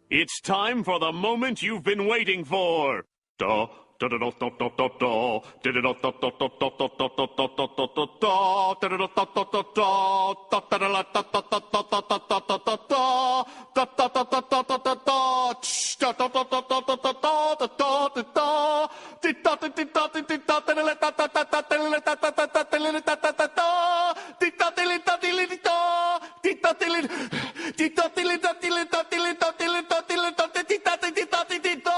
It's time for the moment you've been waiting for. Da da da da da da da da. Da da da da da da da da da da da da da da da. Da da da da da da da. Da da da da da da da da da da da da da. Da da da da da da da da. Da da da da da da da da da da da da. Di da di di da di di da da da da da da da da da da da da da da da da. Di da di li da di li di da. Di da di li di da di li da di li da di li da di li da di li da di da di da di di da.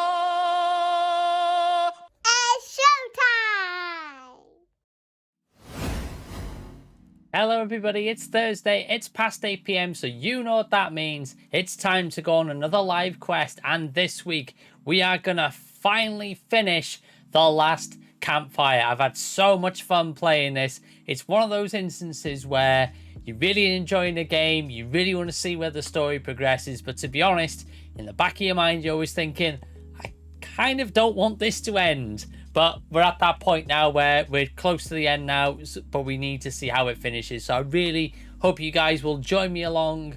Hello everybody, it's Thursday, it's past 8 PM, so you know what that means. It's time to go on another live quest, and this week we are gonna finally finish the Last Campfire. I've had so much fun playing this. It's one of those instances where you're really enjoying the game, you really want to see where the story progresses, but to be honest, in the back of your mind, you're always thinking, I kind of don't want this to end. But we're at that point now where we're close to the end now, but we need to see how it finishes. So I really hope you guys will join along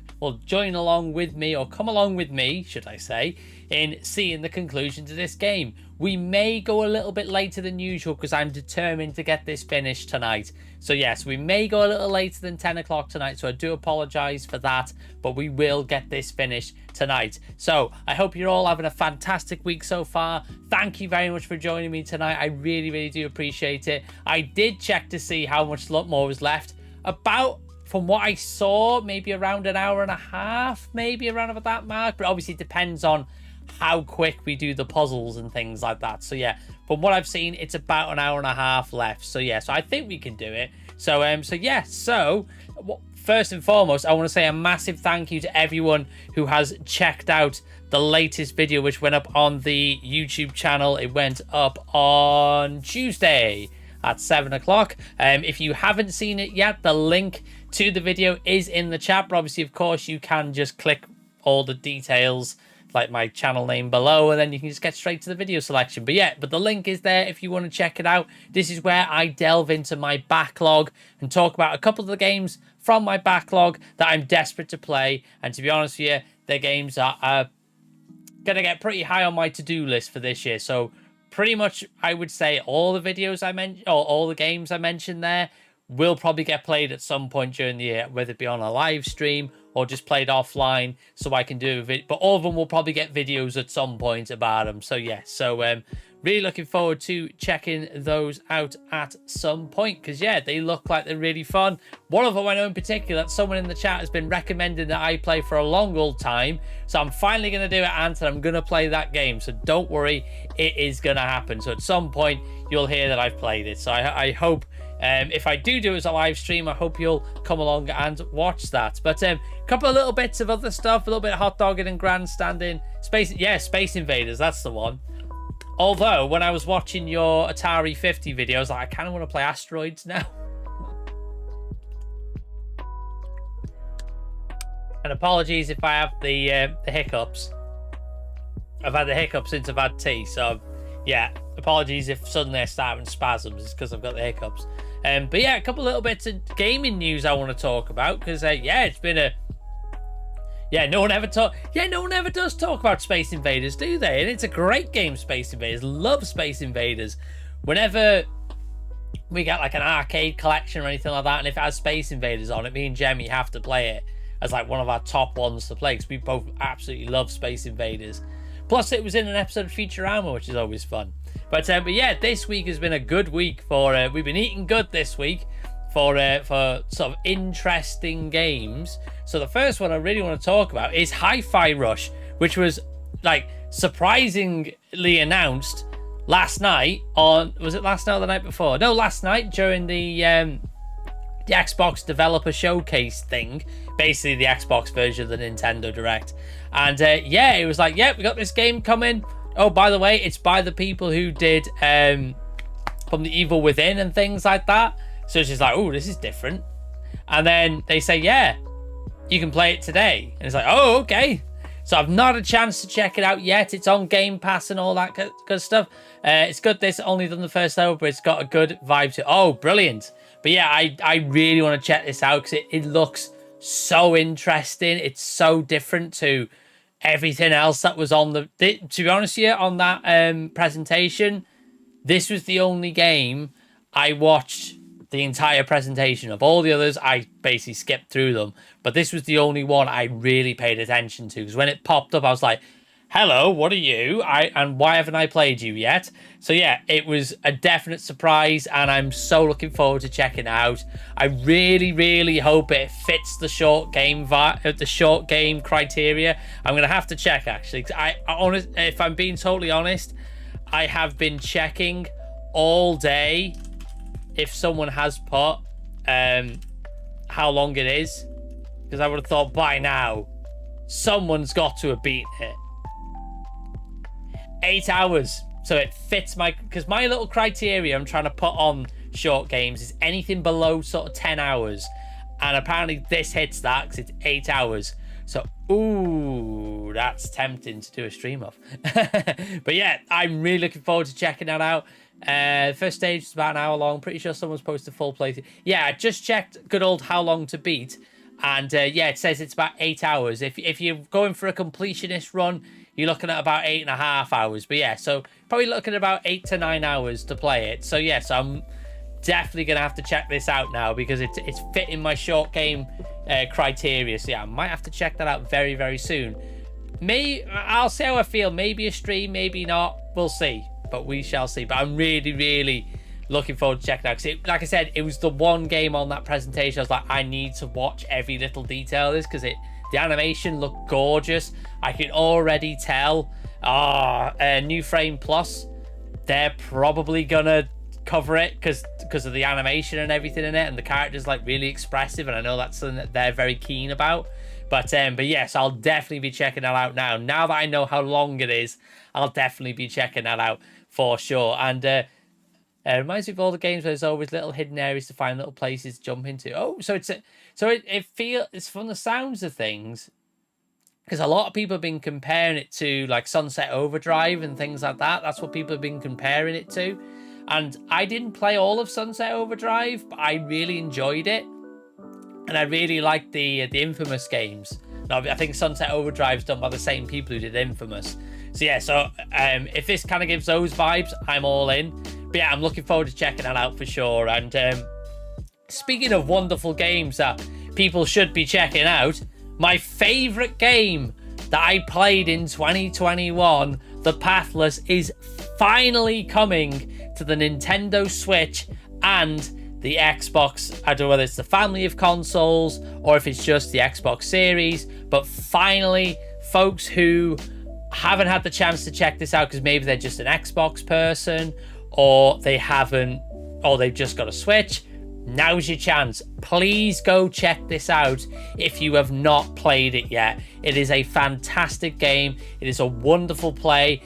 with me, or come along with me, should I say, in seeing the conclusion to this game. We may go a little bit later than usual because I'm determined to get this finished tonight. So yes, we may go a little later than 10 o'clock tonight, so I do apologize for that, but we will get this finished tonight. So I hope you're all having a fantastic week so far. Thank you very much for joining me tonight. I really do appreciate it. I did check to see how much more was left. About, from what I saw, maybe around an hour and a half, maybe around about that mark, but obviously it depends on how quick we do the puzzles and things like that. So yeah, from what I've seen, it's about an hour and a half left. So yeah, so I think we can do it. So first and foremost, I want to say a massive thank you to everyone who has checked out the latest video, which went up on the YouTube channel. It went up on Tuesday at 7 o'clock. If you haven't seen it yet, the link to the video is in the chat. But obviously, of course, you can just click all the details, like my channel name below, and then you can just get straight to the video selection. But the link is there if you want to check it out. This is where I delve into my backlog and talk about a couple of the games from my backlog that I'm desperate to play. And to be honest with you, the games are going to get pretty high on my to-do list for this year. So pretty much I would say all the videos I mentioned, or all the games I mentioned there, will probably get played at some point during the year, whether it be on a live stream or just played offline, so I can do a video. But all of them will probably get videos at some point about them. So yeah, really looking forward to checking those out at some point, because yeah, they look like they're really fun. One of them I know in particular that someone in the chat has been recommending that I play for a long old time, so I'm finally going to do it, and I'm going to play that game. So don't worry, it is going to happen. So at some point you'll hear that I've played it. So I hope, if I do it as a live stream, I hope you'll come along and watch that. But a couple of little bits of other stuff, a little bit of Hotdoggin and Grandstandin. Space Invaders, that's the one. Although, when I was watching your Atari 50 video, I was like, I kind of want to play Asteroids now. And apologies if I have the hiccups. I've had the hiccups since I've had tea, so yeah, apologies if suddenly I start having spasms. It's because I've got the hiccups. But yeah, a couple little bits of gaming news I want to talk about, because yeah, it's been a... Yeah, no one ever does talk about Space Invaders, do they? And it's a great game, Space Invaders. Love Space Invaders. Whenever we get like an arcade collection or anything like that, and if it has Space Invaders on it, me and Jemmy have to play it as like one of our top ones to play, because we both absolutely love Space Invaders. Plus, it was in an episode of Futurama, which is always fun. But yeah, this week has been a good week for... we've been eating good this week for sort of interesting games. So the first one I really want to talk about is Hi-Fi Rush, which was like surprisingly announced last night on... Was it last night or the night before? No, last night during the Xbox Developer Showcase thing. Basically the Xbox version of the Nintendo Direct. And yeah, it was like, yeah, we got this game coming. Oh, by the way, it's by the people who did From the Evil Within and things like that. So it's just like, oh, this is different. And then they say, yeah, you can play it today. And it's like, oh, okay. So I've not had a chance to check it out yet. It's on Game Pass and all that good stuff. It's good. This only done the first level, but it's got a good vibe to it. Oh, brilliant. But yeah, I really want to check this out, because it looks so interesting. It's so different to everything else that was on the... To be honest with you, on that presentation, this was the only game I watched the entire presentation of. All the others, I basically skipped through them. But this was the only one I really paid attention to, because when it popped up, I was like, hello, what are you? And why haven't I played you yet? So yeah, it was a definite surprise, and I'm so looking forward to checking it out. I really hope it fits the short game criteria. I'm gonna have to check, actually. If I'm being totally honest, I have been checking all day if someone has put how long it is, because I would have thought by now someone's got to have beaten it. 8 hours, so it fits my... Because my little criteria I'm trying to put on short games is anything below sort of 10 hours. And apparently this hits that because it's 8 hours. So, ooh, that's tempting to do a stream of. But yeah, I'm really looking forward to checking that out. First stage is about an hour long. Pretty sure someone's posted full playthrough. Yeah, I just checked good old How Long to Beat. And yeah, it says it's about 8 hours. If you're going for a completionist run, you're looking at about 8.5 hours. But yeah, so probably looking at about 8 to 9 hours to play it. So yes, I'm definitely going to have to check this out now because it's fitting my short game criteria. So yeah, I might have to check that out very, very soon. I'll see how I feel. Maybe a stream, maybe not. We'll see. But we shall see. But I'm really, really looking forward to checking it out. Because like I said, it was the one game on that presentation. I was like, I need to watch every little detail of this because the animation looked gorgeous. I can already tell. New Frame Plus, they're probably going to cover it because of the animation and everything in it, and the character's like really expressive, and I know that's something that they're very keen about. But yes, I'll definitely be checking that out now. Now that I know how long it is, I'll definitely be checking that out for sure. And it reminds me of all the games where there's always little hidden areas to find, little places to jump into. Oh, so it's from the sounds of things, because a lot of people have been comparing it to like Sunset Overdrive and things like that. That's what people have been comparing it to. And I didn't play all of Sunset Overdrive, but I really enjoyed it. And I really liked the Infamous games. Now, I think Sunset Overdrive's done by the same people who did Infamous. So yeah, if this kind of gives those vibes, I'm all in. But yeah, I'm looking forward to checking that out for sure. And speaking of wonderful games that people should be checking out, my favourite game that I played in 2021, The Pathless, is finally coming to the Nintendo Switch and the Xbox. I don't know whether it's the family of consoles or if it's just the Xbox Series, but finally, folks who haven't had the chance to check this out because maybe they're just an Xbox person or they've just got a Switch, now's your chance. Please go check this out if you have not played it yet. It is a fantastic game. It is a wonderful play.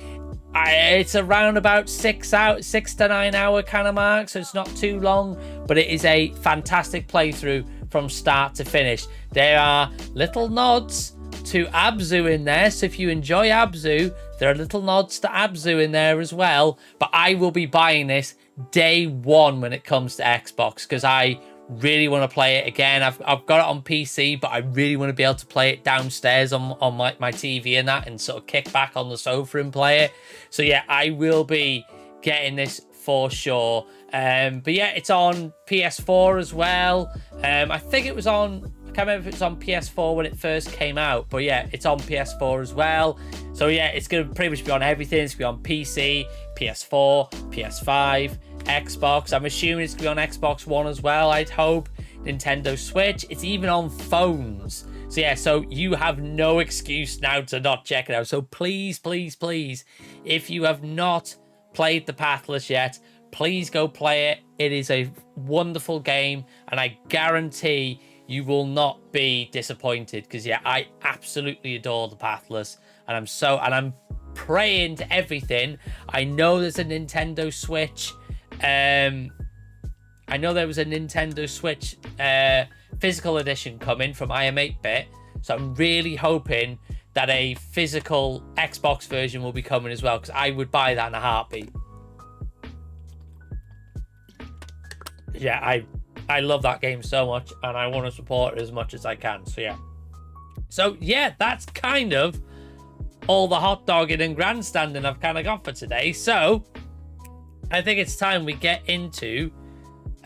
It's around about 6 to 9 hour kind of mark, so it's not too long, but it is a fantastic playthrough from start to finish. There are little nods to Abzu in there, so if you enjoy Abzu, there are little nods to Abzu in there as well. But I will be buying this day one when it comes to Xbox because I really want to play it again. I've got it on PC, but I really want to be able to play it downstairs on my TV and that, and sort of kick back on the sofa and play it. So yeah, I will be getting this for sure. But yeah, it's on PS4 as well. I think it was on, I can't remember if it was on PS4 when it first came out, but yeah, it's on PS4 as well. So yeah, it's going to pretty much be on everything. It's going to be on PC, PS4, PS5, Xbox. I'm assuming it's going to be on Xbox One as well, I'd hope. Nintendo Switch. It's even on phones. So yeah, so you have no excuse now to not check it out. So please, please, please, if you have not played The Pathless yet, please go play it. It is a wonderful game, and I guarantee you will not be disappointed because yeah, I absolutely adore The Pathless, and I'm praying to everything. I know there's a Nintendo Switch. I know there was a Nintendo Switch physical edition coming from IM8-bit, so I'm really hoping that a physical Xbox version will be coming as well, because I would buy that in a heartbeat. Yeah, I love that game so much, and I want to support it as much as I can. So yeah, that's kind of all the hotdogging and grandstanding I've kind of got for today. So I think it's time we get into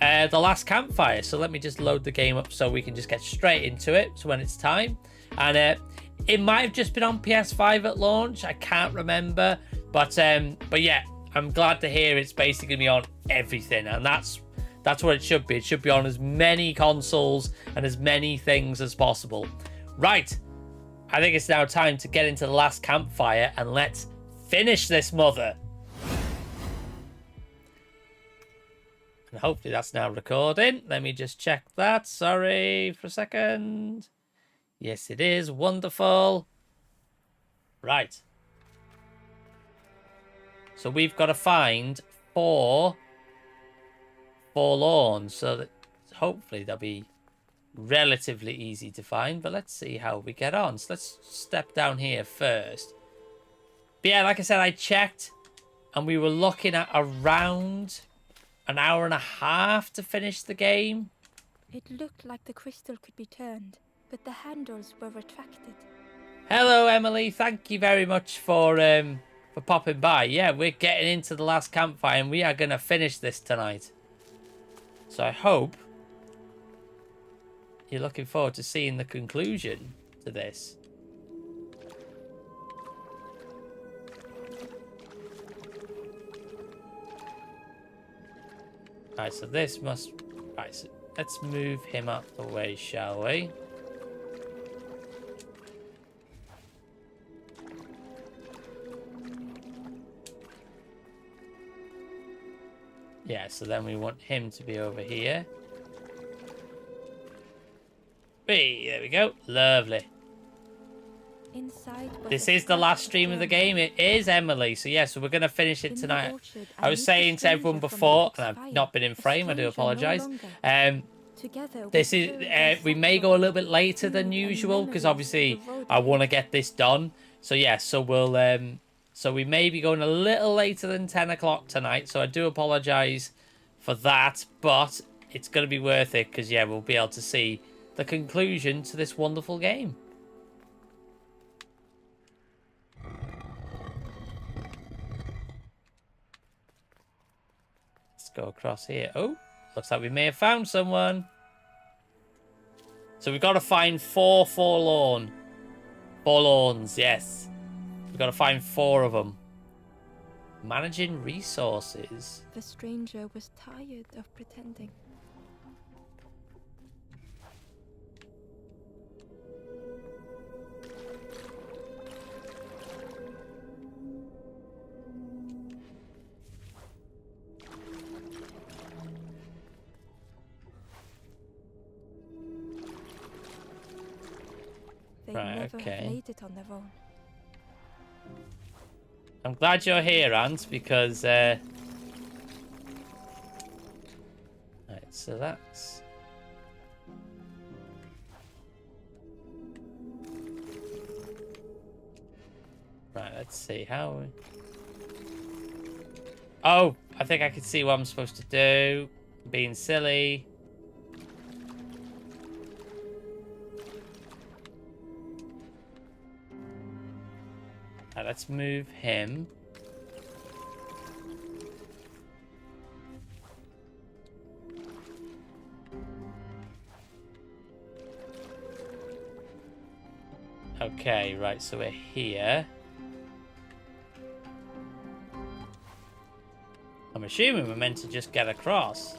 the Last Campfire. So let me just load the game up so we can just get straight into it. So when it's time, and it might have just been on PS5 at launch. I can't remember, but yeah, I'm glad to hear it's basically going to be on everything, and that's what it should be. It should be on as many consoles and as many things as possible. Right, I think it's now time to get into the Last Campfire, and let's finish this mother. And hopefully that's now recording. Let me just check that. Sorry for a second. Yes, it is. Wonderful. Right. So we've got to find 4 forlorn, so that hopefully there'll be relatively easy to find, but let's see how we get on. So let's step down here first. But yeah, like I said, I checked, and we were looking at around an hour and a half to finish the game. It looked like the crystal could be turned, but the handles were retracted. Hello, Emily. Thank you very much for popping by. Yeah, we're getting into the last campfire, and we are going to finish this tonight. So I hope you're looking forward to seeing the conclusion to this. Right, so this must... Right, so let's move him out the way, shall we? Yeah, so then we want him to be over here. Hey, there we go. Lovely. Inside this is the last stream of the game. It is, Emily. So, yeah, so we're going to finish it tonight. I was saying to everyone before, and I've not been in frame, I do apologise. This is, we may go a little bit later than usual, because obviously I want to get this done. So, yeah, so we'll... So we may be going a little later than 10 o'clock tonight, so I do apologise for that, but it's going to be worth it, because, yeah, we'll be able to see the conclusion to this wonderful game. Let's go across here. Oh, looks like we may have found someone. So we've got to find 4 forlorn. Forlorns, yes. We've got to find 4 of them. Managing resources. The stranger was tired of pretending. They never made it on their own. I'm glad you're here, Ant, because... Right, so that's... Right, let's see how... Oh, I think I can see what I'm supposed to do. Being silly. Right, let's move him. Okay, right, so we're here. I'm assuming we're meant to just get across.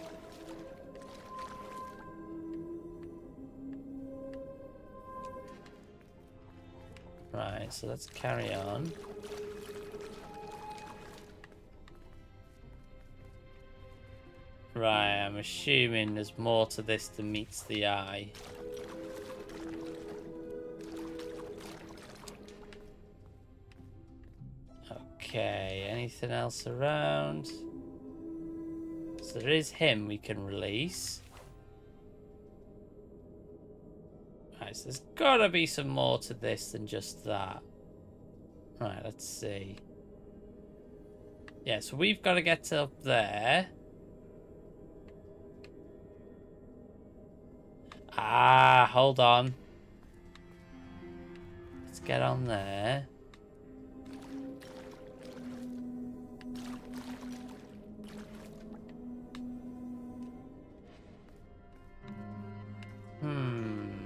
Right, so let's carry on. Right, I'm assuming there's more to this than meets the eye. Okay, anything else around? So there is him we can release. Right, so there's gotta be some more to this than just that. Right, let's see. Yeah, so we've got to get to up there. Ah, hold on. Let's get on there.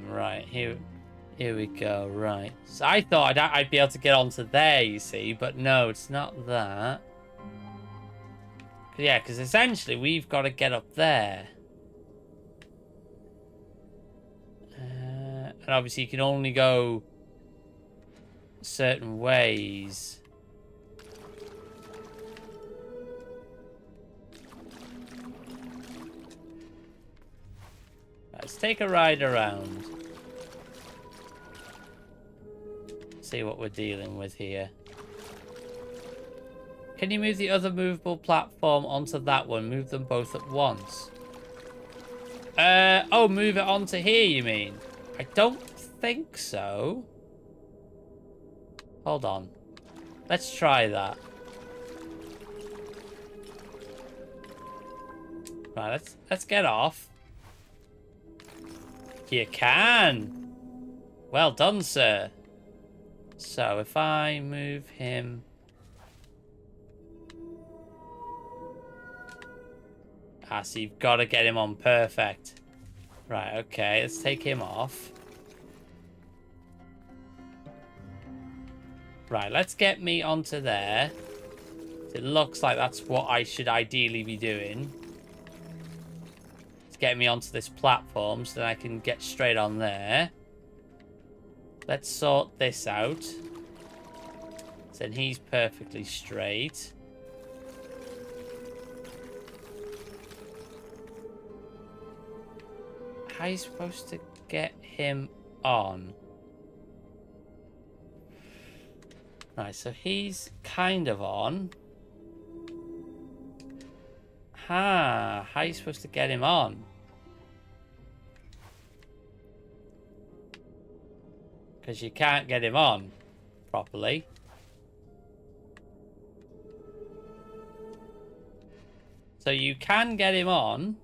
Right, here we go. Right. So I thought I'd be able to get onto there, you see, but no, it's not that. Yeah, because essentially we've got to get up there. And obviously you can only go certain ways. Let's take a ride around. See what we're dealing with here. Can you move the other movable platform onto that one? Move them both at once. Oh, move it onto here, you mean? I don't think so. Hold on. Let's try that. Right, let's get off. You can. Well done, sir. So if I move him... Ah, so you've got to get him on perfect. Right, okay, let's take him off. Right, let's get me onto there. It looks like that's what I should ideally be doing. Let's get me onto this platform so that I can get straight on there. Let's sort this out. So then he's perfectly straight. How are you supposed to get him on? Right, so he's kind of on. How are you supposed to get him on? Because you can't get him on properly. So you can get him on.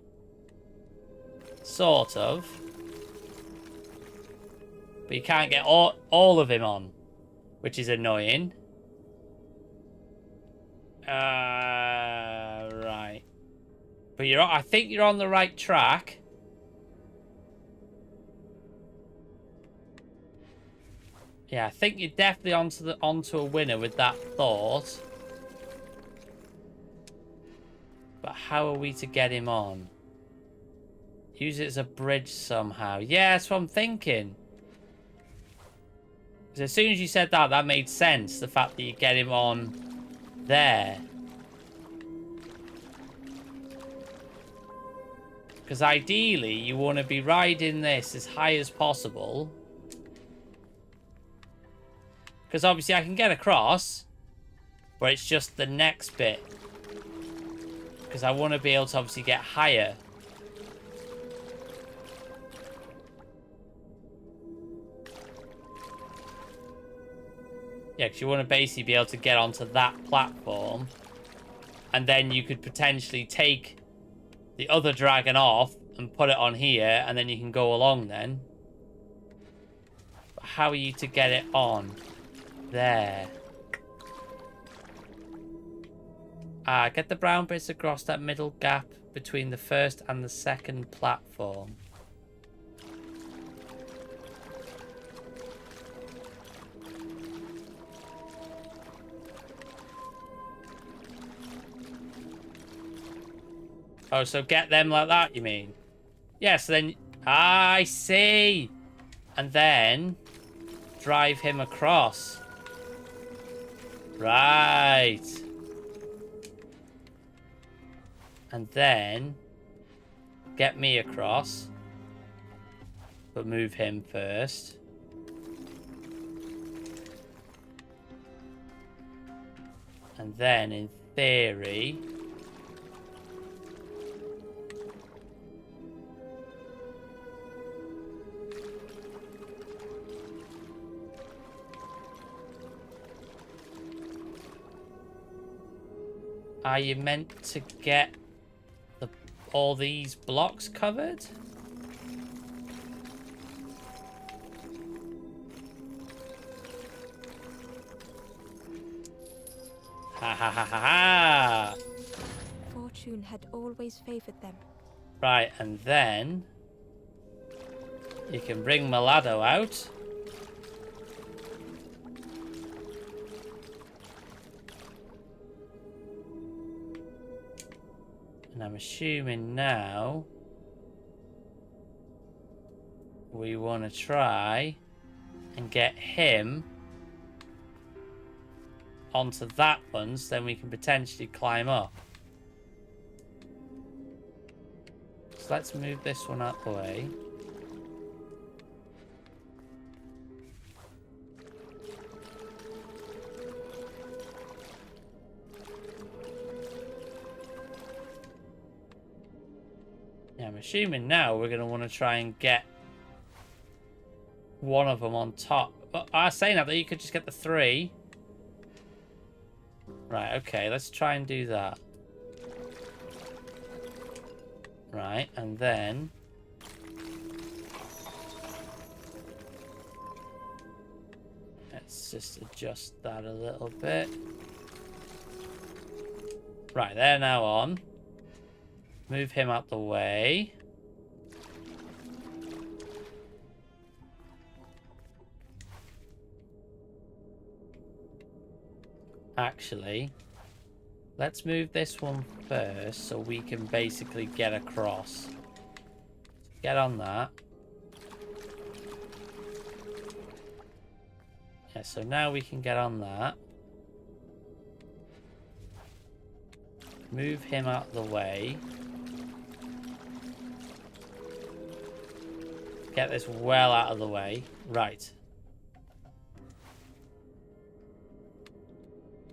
Sort of. But you can't get all of him on. Which is annoying. Right. But I think you're on the right track. Yeah, I think you're definitely onto a winner with that thought. But how are we to get him on? Use it as a bridge somehow. Yeah, that's what I'm thinking. Because as soon as you said that, that made sense. The fact that you get him on there. Because ideally, you want to be riding this as high as possible. Because obviously I can get across. But it's just the next bit. Because I want to be able to obviously get higher. Yeah, because you want to basically be able to get onto that platform. And then you could potentially take the other dragon off and put it on here. And then you can go along then. But how are you to get it on? There. Get the brown bits across that middle gap between the first and the second platform. Oh, so get them like that, you mean? Yeah, so then... I see! And then... drive him across. Right. And then... get me across. But move him first. And then, in theory... are you meant to get all these blocks covered? Ha ha ha ha ha! Fortune had always favored them. Right, and then you can bring Malado out. And I'm assuming now we want to try and get him onto that one, so then we can potentially climb up. So let's move this one out the way. Yeah, I'm assuming now we're going to want to try and get one of them on top. But I was saying that you could just get the 3. Right, okay, let's try and do that. Right, and then... let's just adjust that a little bit. Right, they're now on. Move him out the way. Actually, let's move this one first so we can basically get across. Get on that. Yeah, so now we can get on that. Move him out of the way. Get this well out of the way. Right.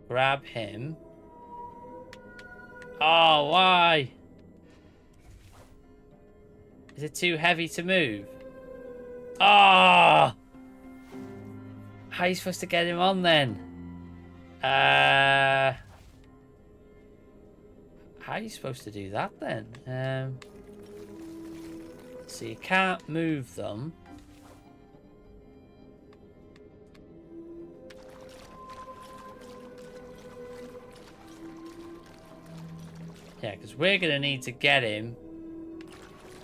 Grab him. Oh, why? Is it too heavy to move? Oh! How are you supposed to get him on then? How are you supposed to do that then? So you can't move them. Yeah, because we're going to need to get him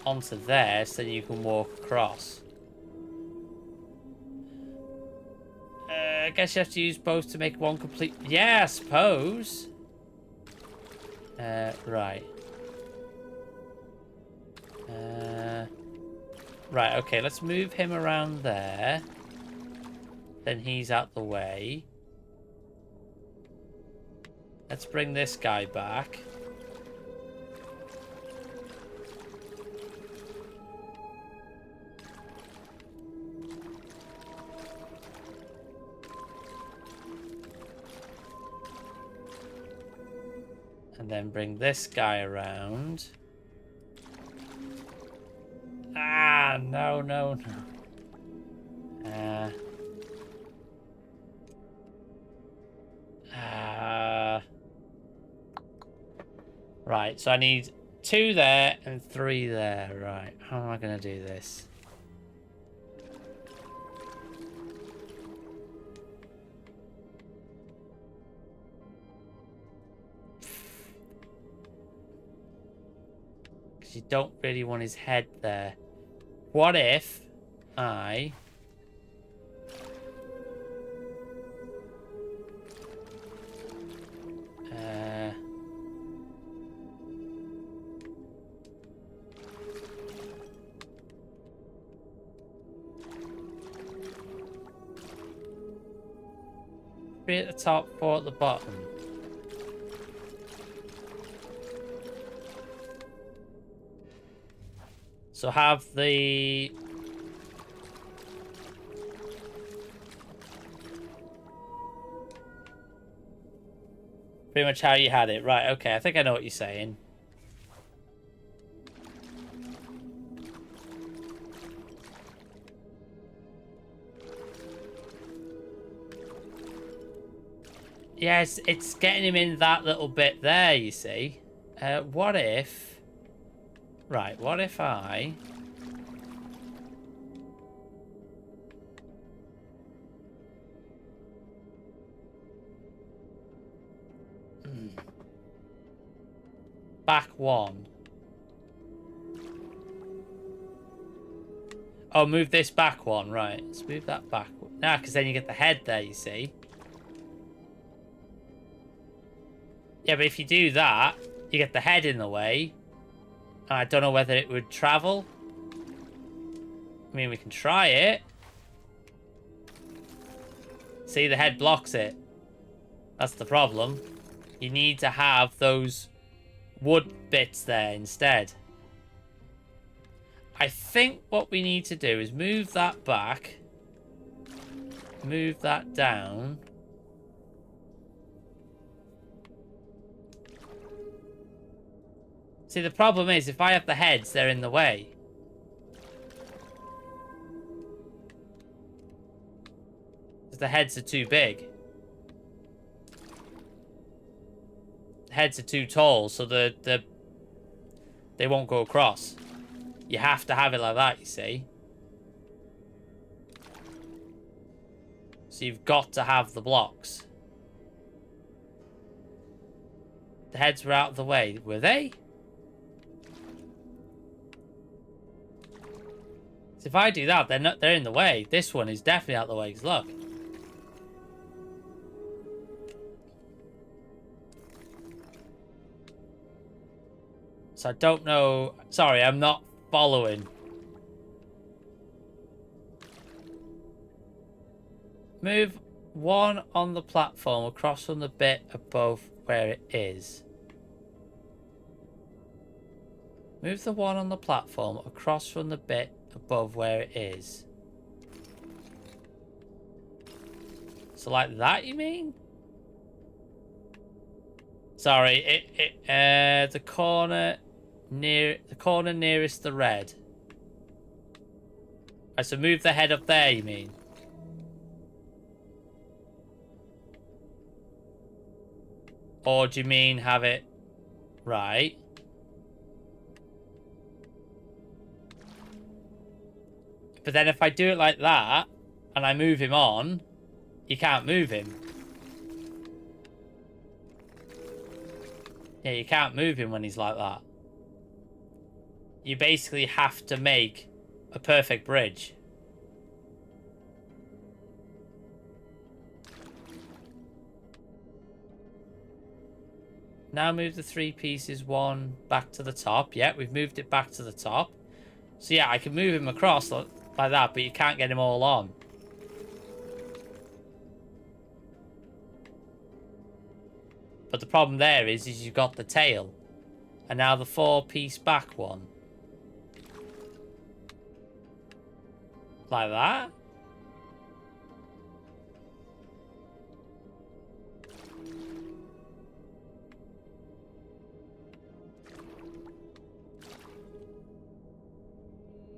onto there so you can walk across. I guess you have to use both to make one complete... yeah, I suppose. Right. Right, okay, let's move him around there. Then he's out the way. Let's bring this guy back. And then bring this guy around. Ah, no, no, no. Right, so I need 2 there and 3 there. Right, how am I going to do this? Because you don't really want his head there. What if I... three at the top, 4 at the bottom. So have the... pretty much how you had it. Right, okay, I think I know what you're saying. Yes, it's getting him in that little bit there, you see. What if... right, what if I... back 1. Oh, move this back 1, right. Let's move that back. Nah, because then you get the head there, you see. Yeah, but if you do that, you get the head in the way. I don't know whether it would travel. I mean, we can try it. See, the head blocks it. That's the problem. You need to have those wood bits there instead. I think what we need to do is move that back. Move that down. See, the problem is, if I have the heads, they're in the way. Because the heads are too big. The heads are too tall, so they won't go across. You have to have it like that, you see. So you've got to have the blocks. The heads were out of the way, were they? So if I do that, they're in the way. This one is definitely out of the way, 'cause look. So I don't know. Sorry, I'm not following. Move one on the platform across from the bit above where it is. Move the one on the platform across from the bit above where it is. So like that, you mean? Sorry, the corner nearest the red. So move the head up there, you mean? Or do you mean have it right? But then if I do it like that, and I move him on, you can't move him. Yeah, you can't move him when he's like that. You basically have to make a perfect bridge. Now move the 3 pieces, one back to the top. Yeah, we've moved it back to the top. So yeah, I can move him across like that, but you can't get him all on. But the problem there is you've got the tail. And now the 4-piece back one. Like that.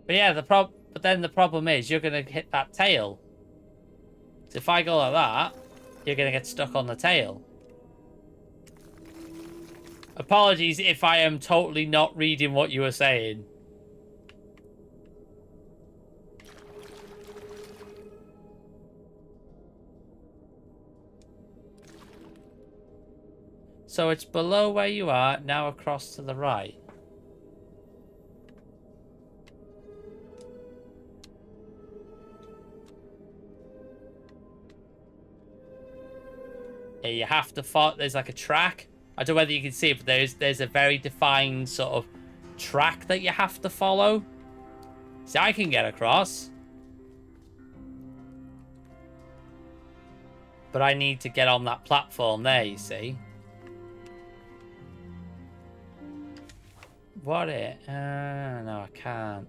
But yeah, but then the problem is you're going to hit that tail. So if I go like that, you're going to get stuck on the tail. Apologies if I am totally not reading what you were saying. So it's below where you are, now across to the right. Yeah, you have to follow. There's like a track. I don't know whether you can see it, but there's a very defined sort of track that you have to follow. See, I can get across. But I need to get on that platform there, you see. What it? No, I can't.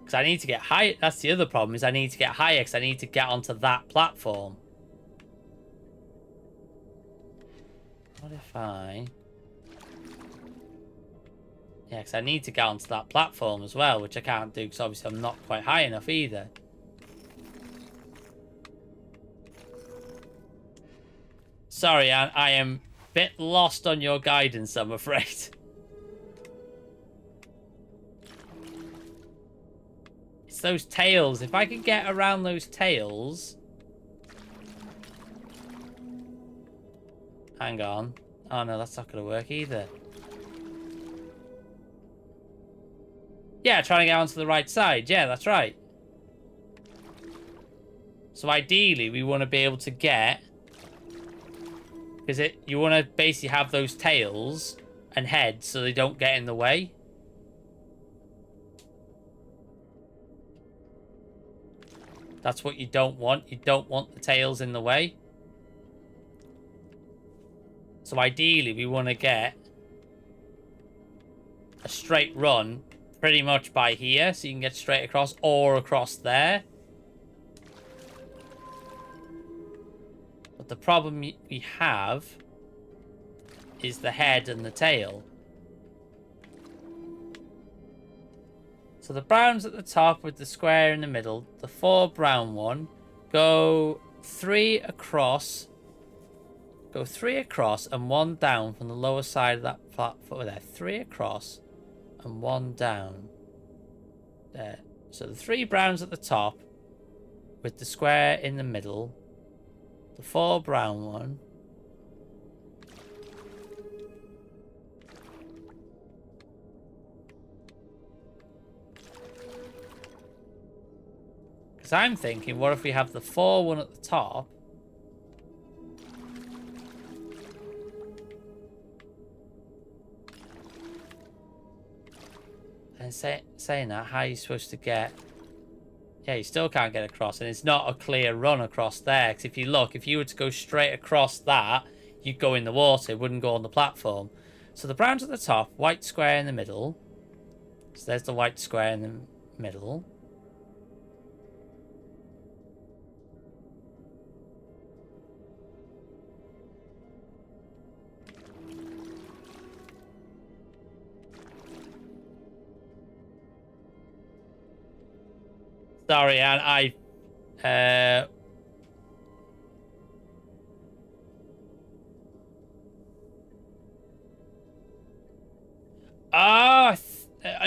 Because I need to get high. That's the other problem, is I need to get higher because I need to get onto that platform. What if I... Yeah, because I need to get onto that platform as well, which I can't do because obviously I'm not quite high enough either. Sorry, I am a bit lost on your guidance, I'm afraid. It's those tails. If I can get around those tails... Hang on. Oh no, that's not going to work either. Yeah, trying to get onto the right side. Yeah, that's right. So ideally, we want to be able to get... Because you want to basically have those tails and heads so they don't get in the way. That's what you don't want. You don't want the tails in the way. So ideally, we want to get a straight run pretty much by here. So you can get straight across or across there. But the problem we have is the head and the tail. So the brown's at the top with the square in the middle. The 4 brown one. Go 3 across. Go 3 across and 1 down from the lower side of that platform there. 3 across and 1 down. There. So the 3 browns at the top with the square in the middle. The 4 brown one. Because I'm thinking, what if we have the 4 one at the top? And saying that, how are you supposed to get... Yeah, you still can't get across, and it's not a clear run across there. Because if you look, if you were to go straight across that, you'd go in the water. It wouldn't go on the platform. So the brown's at the top, white square in the middle. So there's the white square in the middle. Sorry, and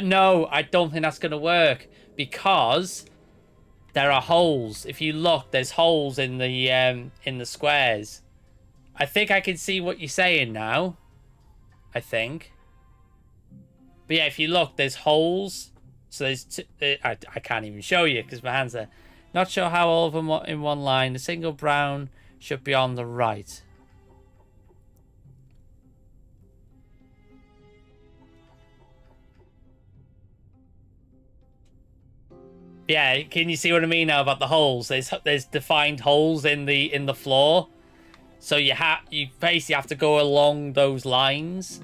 no, I don't think that's going to work because there are holes. If you look, there's holes in the squares. I think I can see what you're saying now. I think. But yeah, if you look, there's holes. So there's I can't even show you because my hands are not sure how all of them are in one line. The single brown should be on the right. Yeah, can you see what I mean now about the holes? There's defined holes in the floor. So you basically have to go along those lines.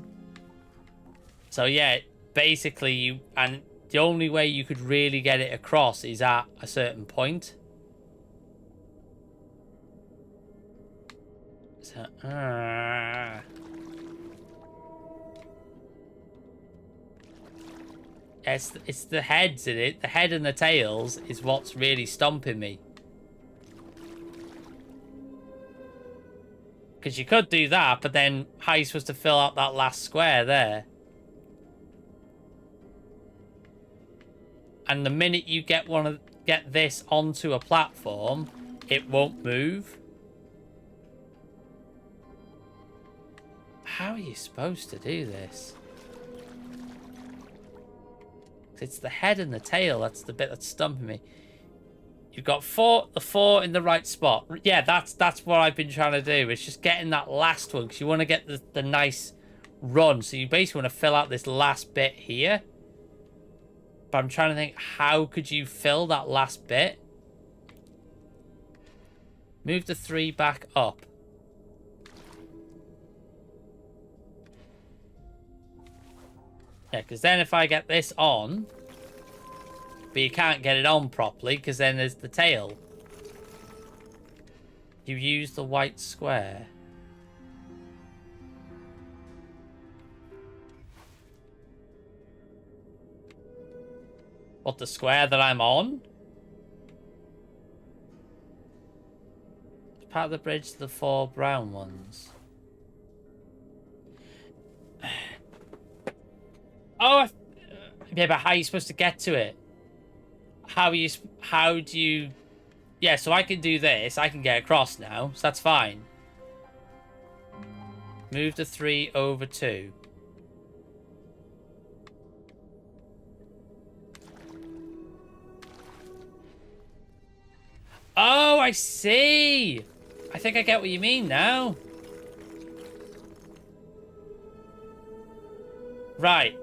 So yeah, basically the only way you could really get it across is at a certain point. So, it's the heads in it. The head and the tails is what's really stumping me. Because you could do that, but then how are you supposed to fill out that last square there? And the minute you get this onto a platform, it won't move. How are you supposed to do this? It's the head and the tail. That's the bit that's stumping me. You've got the four in the right spot. Yeah, that's what I've been trying to do. It's just getting that last one because you want to get the nice run. So you basically want to fill out this last bit here. But I'm trying to think, how could you fill that last bit? Move the 3 back up. Yeah, because then if I get this on, but you can't get it on properly because then there's the tail. You use the white square. What, the square that I'm on? It's part of the bridge to the 4 brown ones. Oh, yeah, but how are you supposed to get to it? How do you... Yeah, so I can do this. I can get across now, so that's fine. Move the 3 over 2. Oh, I see. I think I get what you mean now. Right.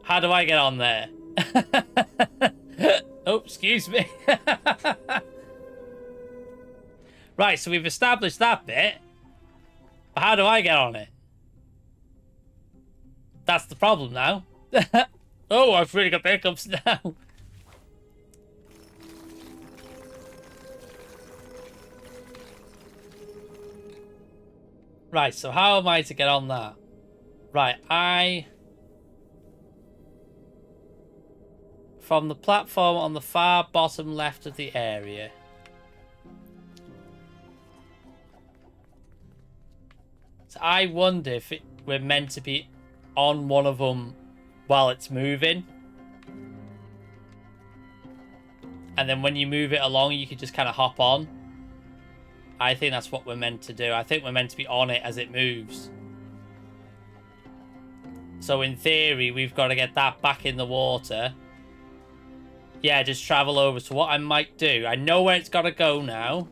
How do I get on there? Oh, excuse me. Right, so we've established that bit. But how do I get on it? That's the problem now. Oh, I've really got the hiccups now. Right, so how am I to get on that? Right, from the platform on the far bottom left of the area. So I wonder if we're meant to be on one of them while it's moving. And then when you move it along, you can just kind of hop on. I think that's what we're meant to do. I think we're meant to be on it as it moves. So in theory, we've got to get that back in the water. Yeah, just travel over. So what I might do, I know where it's got to go now.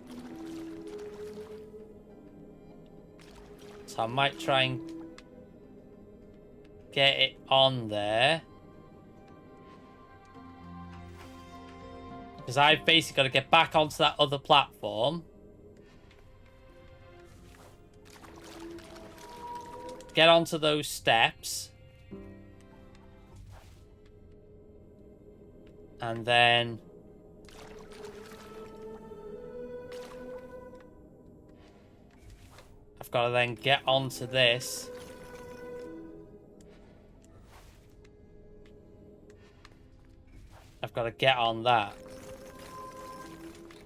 So I might try and get it on there. Because I've basically got to get back onto that other platform. Get onto those steps. And then... I've got to then get onto this. I've got to get on that.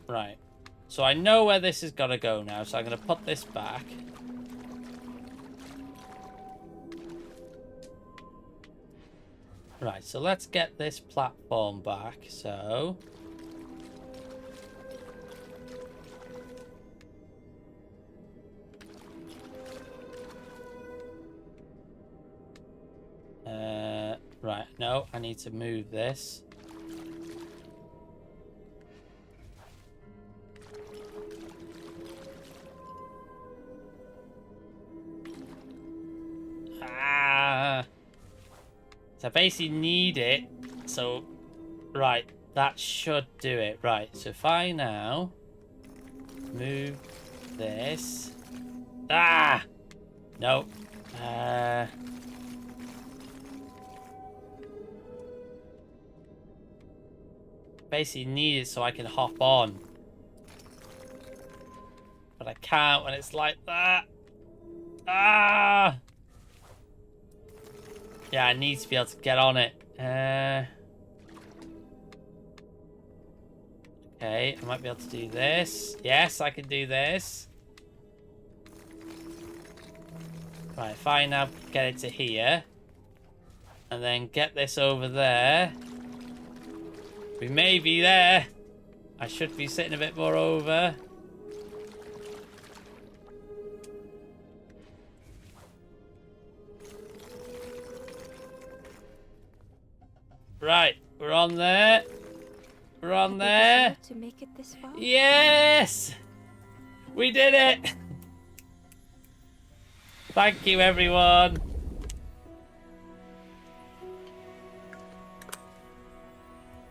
Right. So I know where this has got to go now, so I'm going to put this back. Right, so let's get this platform back, so... right, no, I need to move this. So I basically need it. So, right, that should do it. Right, so if I now move this. Ah! No. Basically need it so I can hop on. But I can't when it's like that. Ah! Yeah, I need to be able to get on it. Okay, I might be able to do this. Yes, I can do this. Right, if I now get it to here. And then get this over there. We may be there. I should be sitting a bit more over. Right, we're on there. We're on there. To make it this far? Yes! We did it! Thank you, everyone.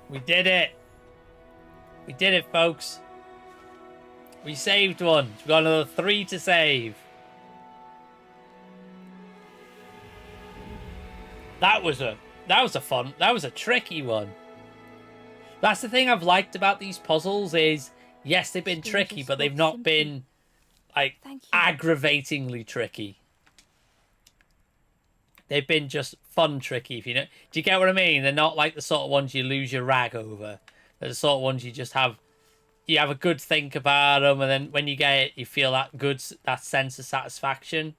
We did it. We did it, folks. We saved one. We've got another 3 to save. That was a tricky one. That's the thing I've liked about these puzzles is, yes, they've been tricky, but they've not been, like, aggravatingly tricky. They've been just fun tricky, if you know. Do you get what I mean? They're not like the sort of ones you lose your rag over. They're the sort of ones you just have, you have a good think about them, and then when you get it, you feel that sense of satisfaction.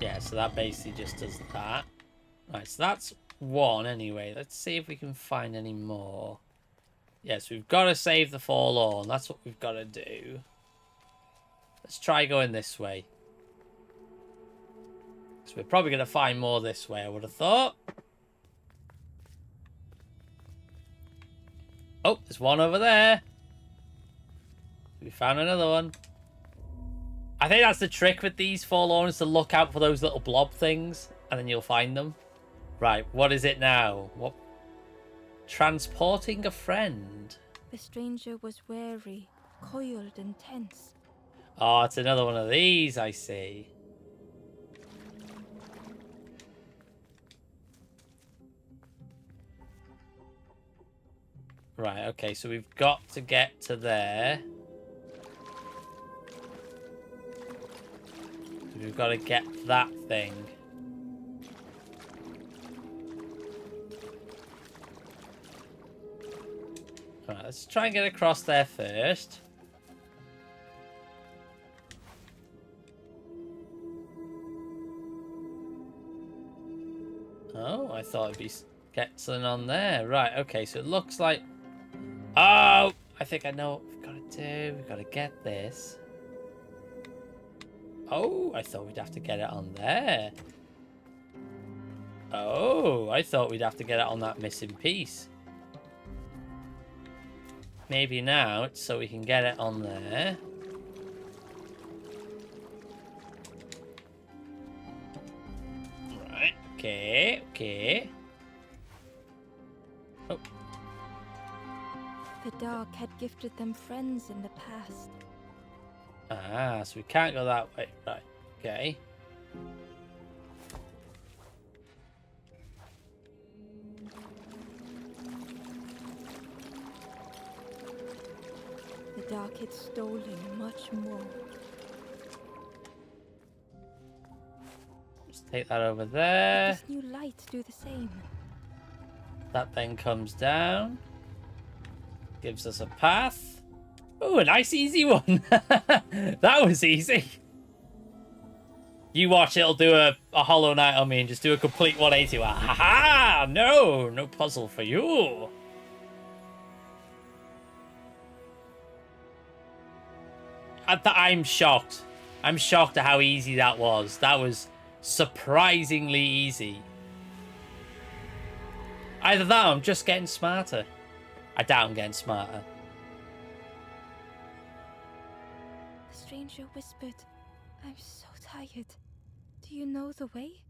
Yeah, so that basically just does that. Right, so that's one anyway. Let's see if we can find any more. Yes, we've got to save the Forlorn. That's what we've got to do. Let's try going this way. So we're probably going to find more this way, I would have thought. Oh, there's one over there. We found another one. I think that's the trick with these Forlorns, to look out for those little blob things, and then you'll find them. Right, what is it now? What? Transporting a friend. The stranger was wary, coiled and tense. Oh, it's another one of these, I see. Right, okay, so we've got to get to there. We've got to get that thing. Alright, let's try and get across there first. Oh, I thought it'd be get something on there. Right, okay, so it looks like... Oh! I think I know what we've got to do. We've got to get this. Oh, I thought we'd have to get it on there. Oh, I thought we'd have to get it on that missing piece. Maybe now it's so we can get it on there. Right, okay, okay. Oh. The dark had gifted them friends in the past. Ah, so we can't go that way. Right, okay. The dark had stolen much more. Just take that over there. This new light do the same. That then comes down. Gives us a path. Oh, a nice easy one. That was easy. You watch, it'll do a Hollow Knight on me and just do a complete 180. Ha! No, no puzzle for you. I'm shocked. I'm shocked at how easy that was. That was surprisingly easy. Either that or I'm just getting smarter. I doubt I'm getting smarter. The stranger whispered, "I'm so tired. Do you know the way?"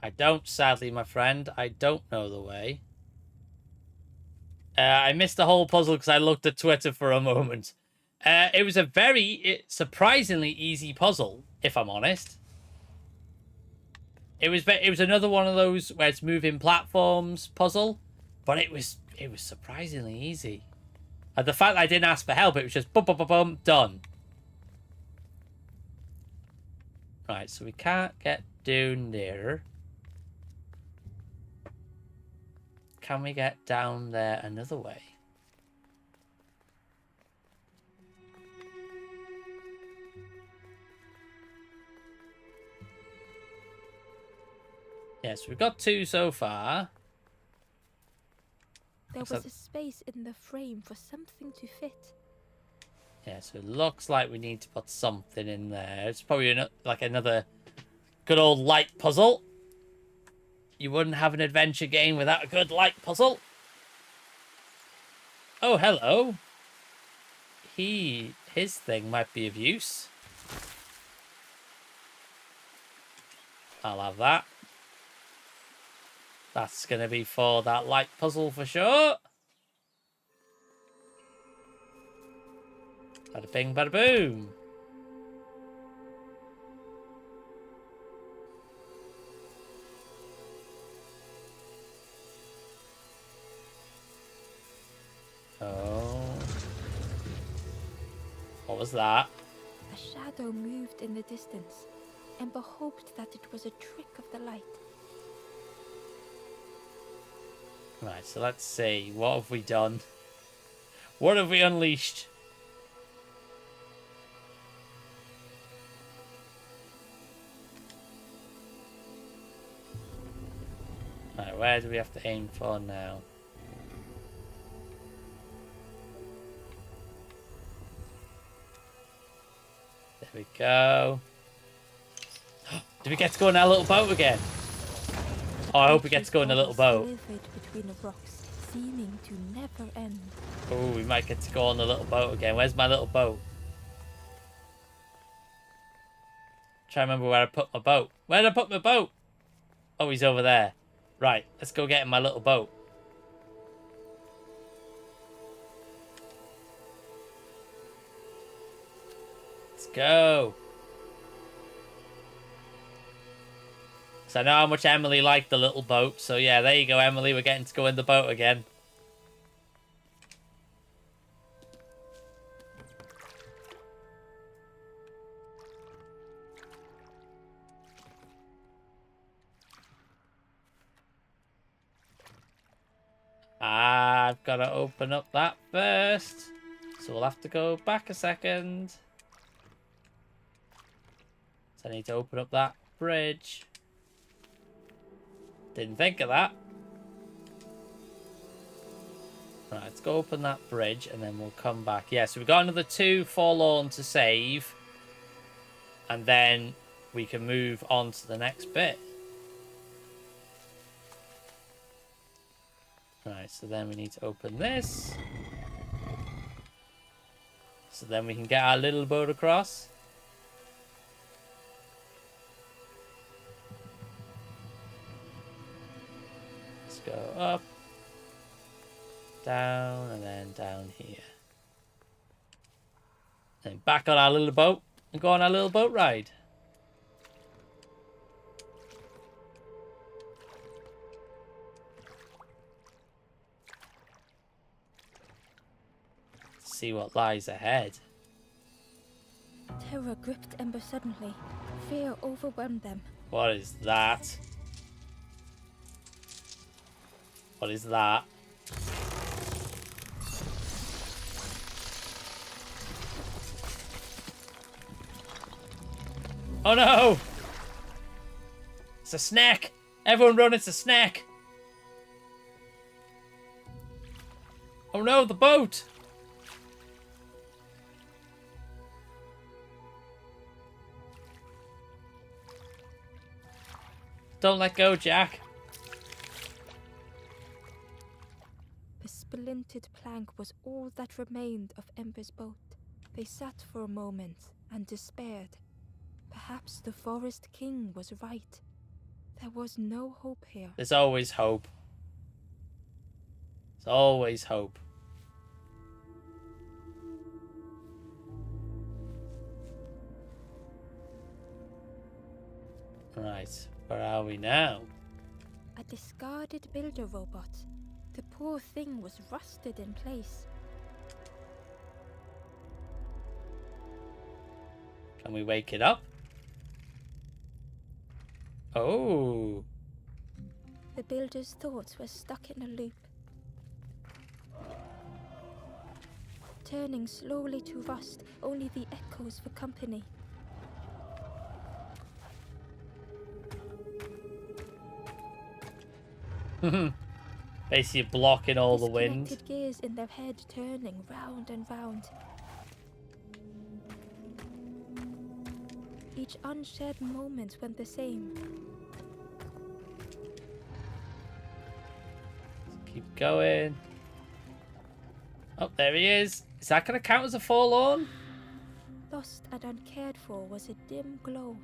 I don't, sadly, my friend. I don't know the way. I missed the whole puzzle because I looked at Twitter for a moment. It was a very surprisingly easy puzzle, if I'm honest. It was another one of those where it's moving platforms puzzle, but it was surprisingly easy. The fact that I didn't ask for help, it was just boom, boom, boom, boom, done. Right, so we can't get down there. Can we get down there another way? Yes, we've got two so far. There was a space in the frame for something to fit. Yeah, so it looks like we need to put something in there. It's probably like another good old light puzzle. You wouldn't have an adventure game without a good light puzzle. Oh, hello. His thing might be of use. I'll have that. That's going to be for that light puzzle for sure. Bada bing, bada boom. Oh. What was that? A shadow moved in the distance. Ember hoped that it was a trick of the light. Right, so let's see. What have we done? What have we unleashed? Right, where do we have to aim for now? There we go. Do we get to go in our little boat again? Oh, I hope we get to go in a little boat. Between the rocks, seeming to never end. Oh, we might get to go on the little boat again. Where's my little boat? Try to remember where I put my boat. Where did I put my boat? Oh, he's over there. Right, let's go get in my little boat. Let's go. So I know how much Emily liked the little boat. So yeah, there you go, Emily. We're getting to go in the boat again. I've got to open up that first. So we'll have to go back a second. So I need to open up that bridge. Didn't think of that. Right, let's go open that bridge and then we'll come back. Yeah, so we've got another 2 forlorn to save. And then we can move on to the next bit. Right, so then we need to open this. So then we can get our little boat across. Let's go up, down, and then down here. Then back on our little boat and go on our little boat ride. See what lies ahead. Terror gripped Ember suddenly. Fear overwhelmed them. What is that? What is that? Oh no! It's a snack! Everyone run, it's a snack! Oh no, the boat! Don't let go, Jack. The splintered plank was all that remained of Ember's boat. They sat for a moment and despaired. Perhaps the Forest King was right. There was no hope here. There's always hope. There's always hope. Right, where are we now? A discarded builder robot. The poor thing was rusted in place. Can we wake it up? Oh. The builder's thoughts were stuck in a loop. Turning slowly to rust, only the echoes for company. Basically blocking all the wind. Disconnected gears in their head turning round and round. Each unshared moment went the same. Keep going. Oh, there he is. Is that going to count as a forlorn? Lost and uncared for was a dim glow.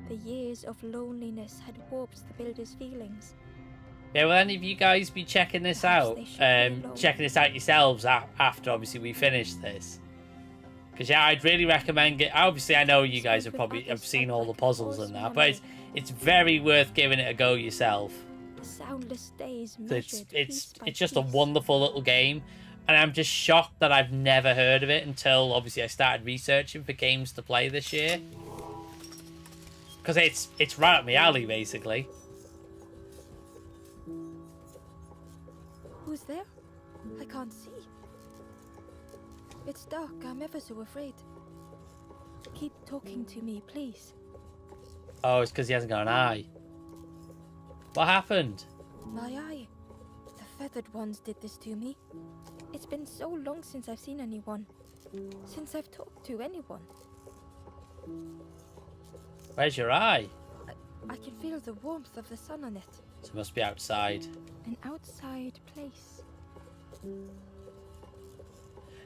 The years of loneliness had warped the builder's feelings. Yeah, will any of you guys be checking this out? Checking this out yourselves after, obviously, we finish this? Because, yeah, I'd really recommend it. Obviously, I know you guys have seen all the puzzles and that, but it's very worth giving it a go yourself. Soundless days It's just a wonderful little game, and I'm just shocked that I've never heard of it until, obviously, I started researching for games to play this year. Because it's right up my alley, basically. Who's there? I can't see. It's dark. I'm ever so afraid. Keep talking to me, please. Oh, it's because he hasn't got an eye. What happened? My eye. The feathered ones did this to me. It's been so long since I've seen anyone. Since I've talked to anyone. Where's your eye? I can feel the warmth of the sun on it. So it must be outside. An outside place.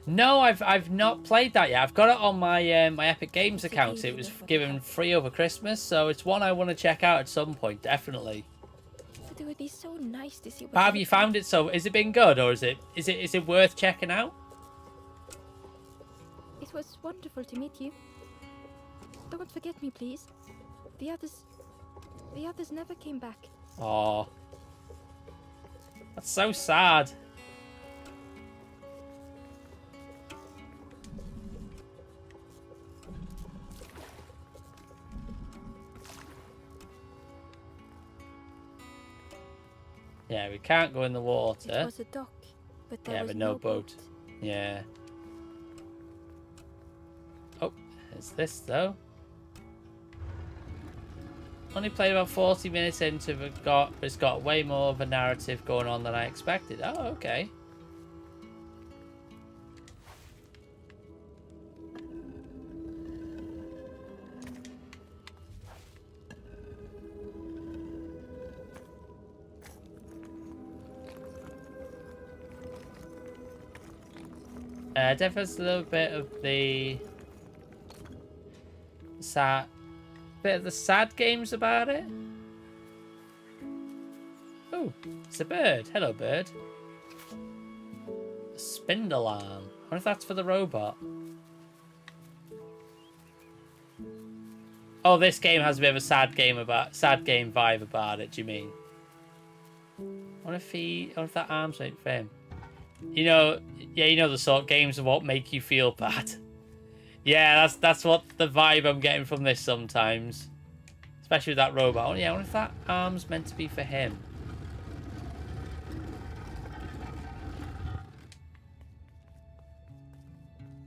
No, I've not played that yet. I've got it on my my Epic Games account. It was given free over Christmas, so it's one I want to check out at some point, definitely. But it would be so nice to see what. But have you found it? So is it been good, or is it worth checking out? It was wonderful to meet you. Don't forget me, please. The others never came back. Oh, that's so sad. Yeah, we can't go in the It water. was a dock, but there Yeah, was but no boat. Yeah. Oh, it's this though. Only played about 40 minutes into it, it's got way more of a narrative going on than I expected. Oh, okay. Definitely a little bit of the sad games about it. Oh, it's a bird. Hello, bird. A spindle arm. I wonder if that's for the robot. Oh, this game has a bit of a sad game vibe about it. Do you mean? I wonder if that arm's right for him. You know, yeah, you know the sort of games of what make you feel bad. Yeah, that's what the vibe I'm getting from this sometimes. Especially with that robot. Oh, yeah, I wonder if that arm's meant to be for him.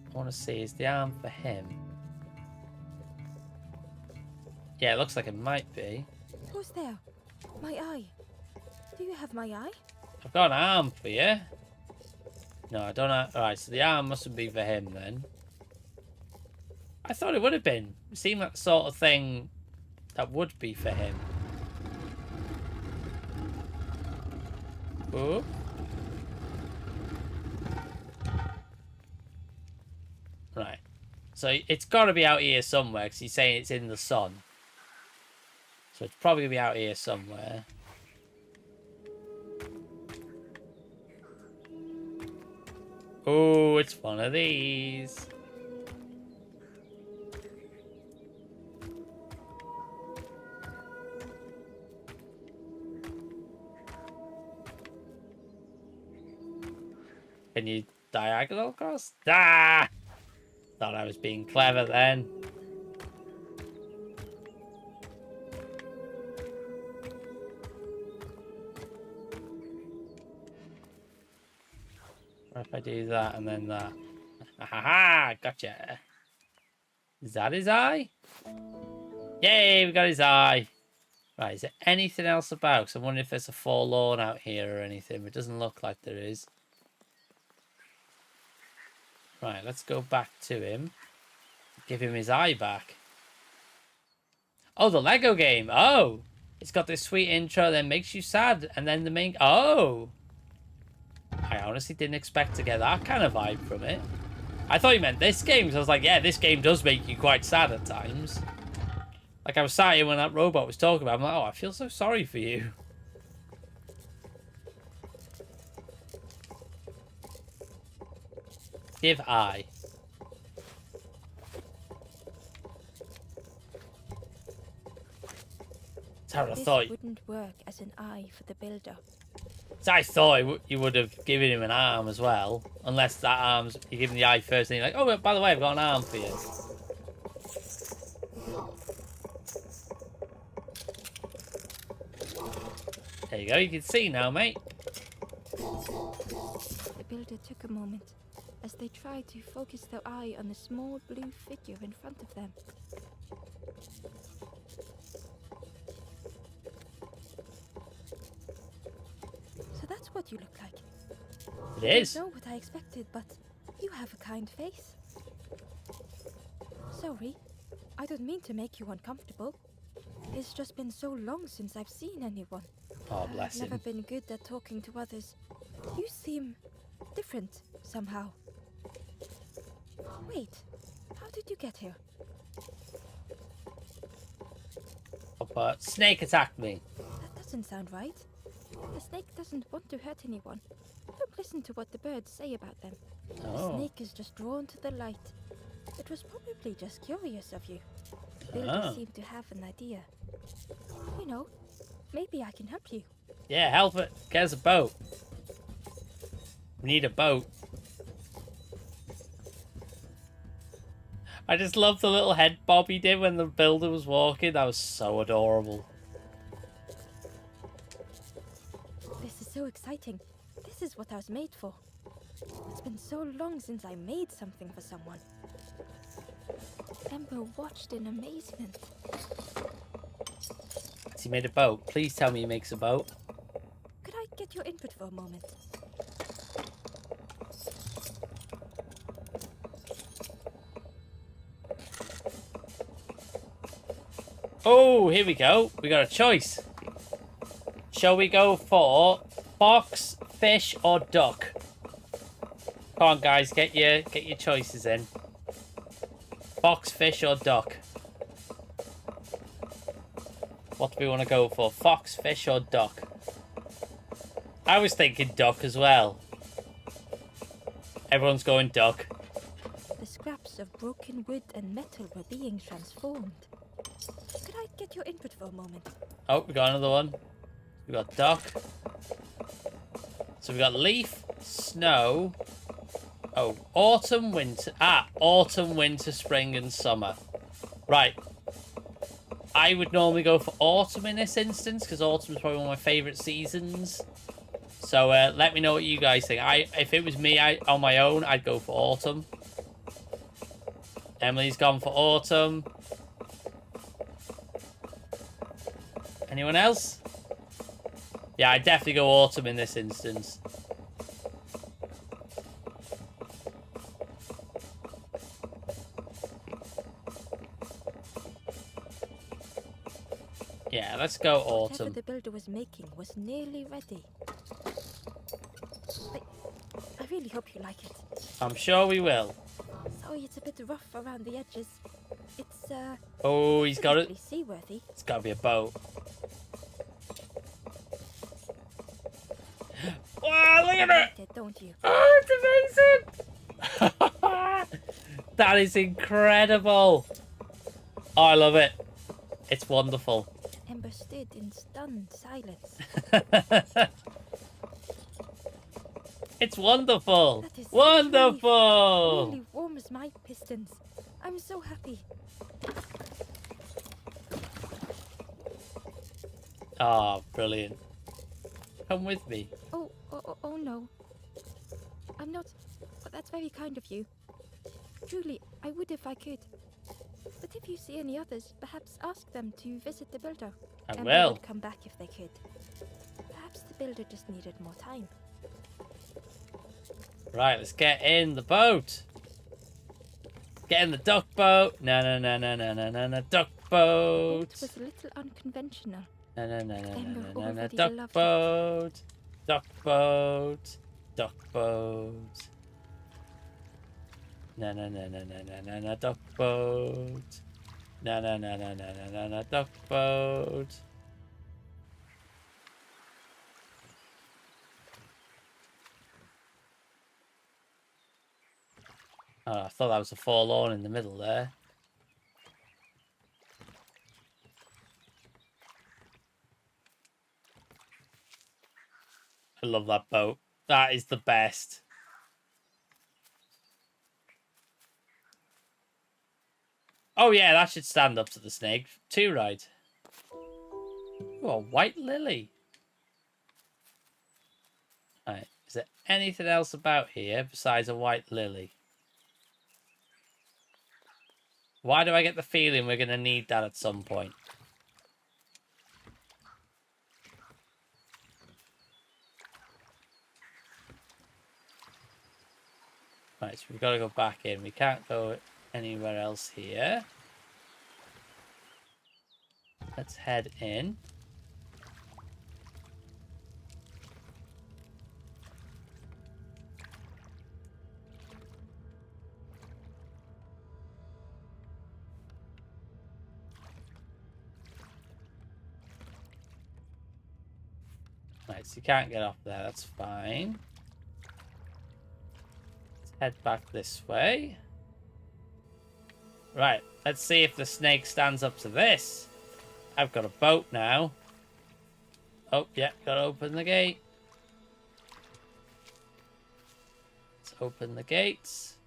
I want to see, is the arm for him? Yeah, it looks like it might be. Who's there? My eye. Do you have my eye? I've got an arm for you. No, I don't have... Alright, so the arm mustn't be for him then. I thought it would have been. It seemed like the sort of thing that would be for him. Oh. Right. So it's got to be out here somewhere because he's saying it's in the sun. So it's probably going to be out here somewhere. Oh, it's one of these. Can you diagonal across? Ah! Thought I was being clever then. What if I do that and then that? Ha ha ha! Gotcha. Is that his eye? Yay! We got his eye. Right, is there anything else about? So I'm wondering if there's a forlorn out here or anything. It doesn't look like there is. Right, let's go back to him. Give him his eye back. Oh, the Lego game. Oh, it's got this sweet intro that makes you sad. And then the main... Oh. I honestly didn't expect to get that kind of vibe from it. I thought you meant this game. Because I was like, yeah, this game does make you quite sad at times. Like I was sat here when that robot was talking about it. I'm like, oh, I feel so sorry for you. Give eye. I thought This wouldn't work as an eye for the builder. So I thought you would have given him an arm as well, unless that arm's you give him the eye first, and you're like, oh, by the way, I've got an arm for you. There you go. You can see now, mate. The builder took a moment as they tried to focus their eye on the small blue figure in front of them. So that's what you look like. It is. I don't know what I expected, but you have a kind face. Sorry, I don't mean to make you uncomfortable. It's just been so long since I've seen anyone. Oh, bless I've never him. been good at talking to others. You seem different somehow. Wait, how did you get here? Oh, but snake attacked me. That doesn't sound right. The snake doesn't want to hurt anyone. Don't listen to what the birds say about them. The Oh. snake is just drawn to the light. It was probably just curious of you. The builder Ah. seemed to have an idea. You know, maybe I can help you. Yeah, help it. Get us a boat. We need a boat. I just love the little head bob he did when the builder was walking. That was so adorable. This so exciting. This is what I was made for. It's been so long since I made something for someone. Ember watched in amazement. Has he made a boat? Please tell me he makes a boat. Could I get your input for a moment? Oh, here we go. We got a choice. Shall we go for fox, fish, or duck? Come on, guys, get your choices in. Fox, fish, or duck? What do we want to go for? Fox, fish, or duck? I was thinking duck as well. Everyone's going duck. The scraps of broken wood and metal were being transformed. Could I get your input for a moment? Oh, we got another one. We got duck. So we got leaf, snow. Oh, autumn, winter. Ah, autumn, winter, spring, and summer. Right. I would normally go for autumn in this instance because autumn is probably one of my favourite seasons. So let me know what you guys think. If it was me on my own, I'd go for autumn. Emily's gone for autumn. Anyone else? Yeah, I'd definitely go autumn in this instance. Yeah, let's go autumn. Whatever the builder was making was nearly ready. I really hope you like it. I'm sure we will. Sorry, it's a bit rough around the edges. It's Oh, he's got it. Seaworthy. It's got to be a boat. Wow, look at it! Don't you? Oh, it's amazing! That is incredible. Oh, I love it. It's wonderful. Ember stood in stunned silence. It's wonderful. That is Wonderful. really warms my pistons. I'm so happy. Oh, brilliant. Come with me. Oh no. I'm not. But that's very kind of you. Truly, I would if I could. But if you see any others, perhaps ask them to visit the builder. I Ember will. would come back if they could. Perhaps the builder just needed more time. Right, let's get in the boat. Get in the duck boat. No, duck boat. It was a little unconventional. No, duck boat. Duck boat. Duck boat. No, duck boat. No, duck boat. Oh, I thought that was a forlorn in the middle there. I love that boat. That is the best. Oh yeah, that should stand up to the snake. Too right. Ooh, a white lily. Right, is there anything else about here besides a white lily? Why do I get the feeling we're going to need that at some point? Right, so we've got to go back in. We can't go anywhere else here. Let's head in. Right, so you can't get off there. That's fine. Let's head back this way. Right, let's see if the snake stands up to this. I've got a boat now. Oh, yeah, gotta open the gate. Let's open the gates.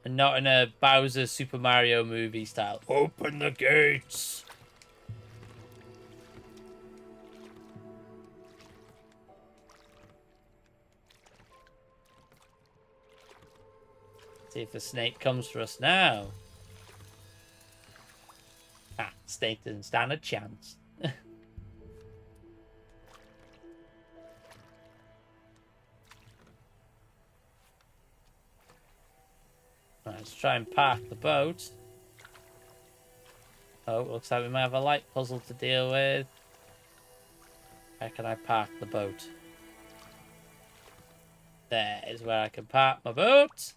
And not in a Bowser Super Mario movie style. Open the gates! See if the snake comes for us now. Ah, snake doesn't stand a chance. Right, let's try and park the boat. Oh, looks like we might have a light puzzle to deal with. Where can I park the boat? There is where I can park my boat.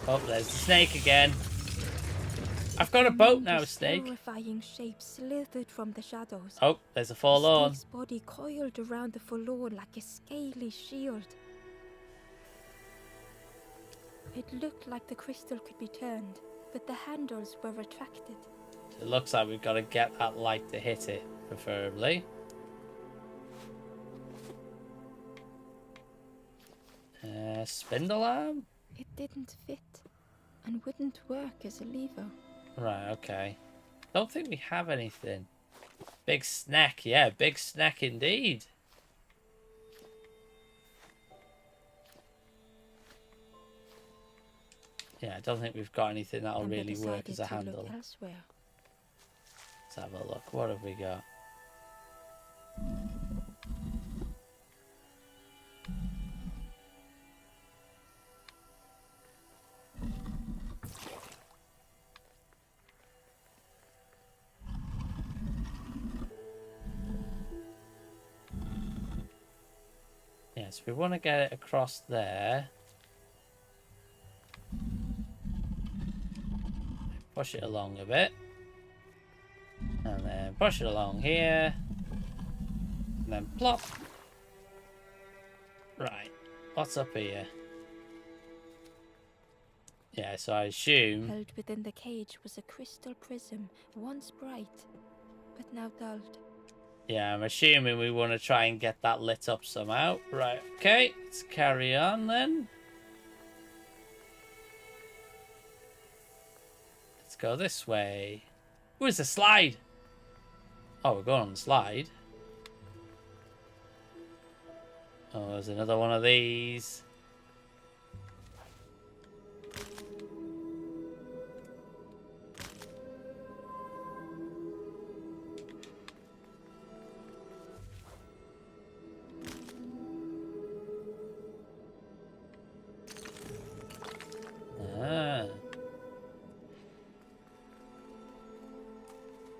Oh, there's the snake again. I've got a boat now, snake. Terrifying shape slithered from the shadows. Oh, there's a The forlorn. snake's body coiled around the forlorn like a scaly shield. It looked like the crystal could be turned, but the handles were retracted. It looks like we've got to get that light to hit it, preferably. Spindle arm? It didn't fit and wouldn't work as a lever. Right, okay. Don't think we have anything. Big snack, yeah, big snack indeed. Yeah, I don't think we've got anything that'll Ember really work as a decided to handle. look elsewhere. Let's have a look. What have we got? Yes, we want to get it across there. Push it along a bit. And then push it along here. And then plop. Right. What's up here? Yeah, so I assume... Held within the cage was a crystal prism, once bright, but now dulled. Yeah, I'm assuming we want to try and get that lit up somehow. Right, okay. Let's carry on then. Let's go this way. Where's the slide? Oh, we're going on the slide. Oh, there's another one of these.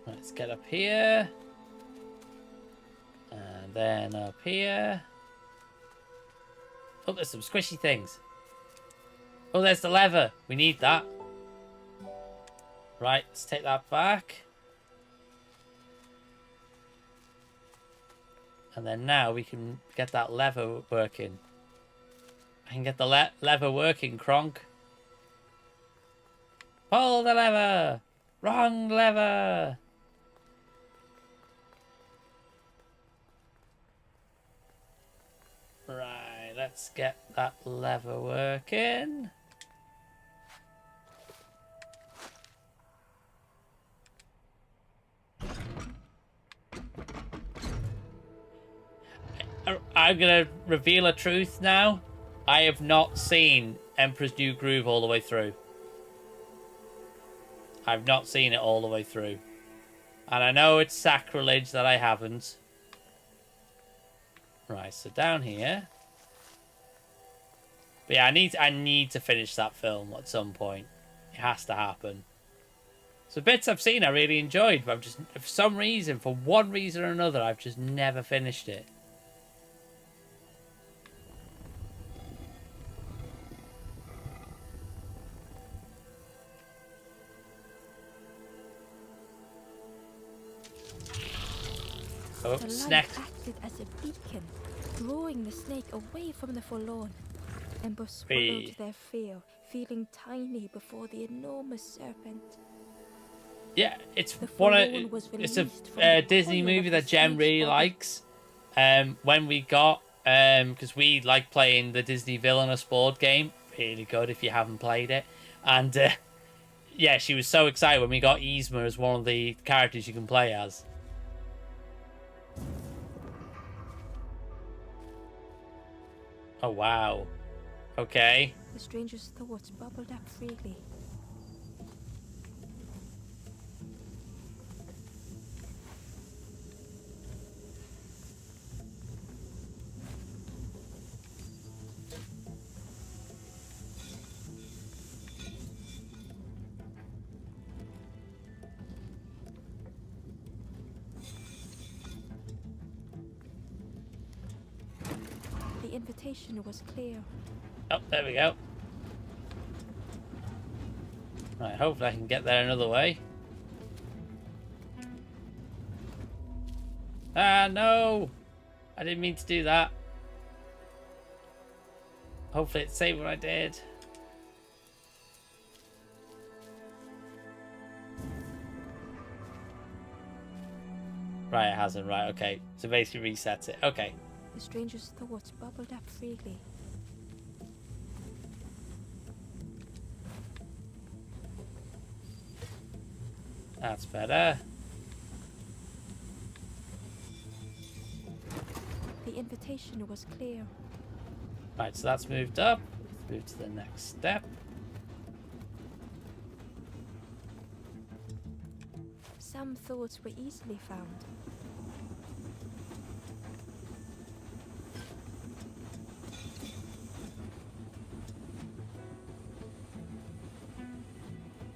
Let's get up here. And then up here. Oh, there's some squishy things. Oh, there's the lever. We need that. Right, let's take that back. And then now we can get that lever working. I can get the lever working, Kronk. Pull the lever! Wrong lever! Right, let's get that lever working. I'm gonna reveal a truth now. I have not seen Emperor's New Groove all the way through. I've not seen it all the way through. And I know it's sacrilege that I haven't. Right, so down here. But yeah, I need to finish that film at some point. It has to happen. So bits I've seen I really enjoyed, but I've just, for some reason, for one reason or another, I've just never finished it. Oh, The snack. light acted as a beacon, drawing the snake away from the forlorn. Ember swallowed their fear, feeling tiny before the enormous serpent. Yeah, it's The one forlorn of was it's a released from the Disney coil movie of the that Jem snake's really body. likes. When we got because we like playing the Disney Villainous board game, really good if you haven't played it. And yeah, she was so excited when we got Yzma as one of the characters you can play as. Oh, wow. Okay. The stranger's thoughts bubbled up freely. The invitation was clear. Oh, there we go. Right, hopefully I can get there another way. Ah, no! I didn't mean to do that. Hopefully it saved what I did. Right, it hasn't. Right, okay. So basically resets it. Okay. The stranger's thoughts bubbled up freely. That's better. The invitation was clear. Right, so that's moved up. Let's move to the next step. Some thoughts were easily found.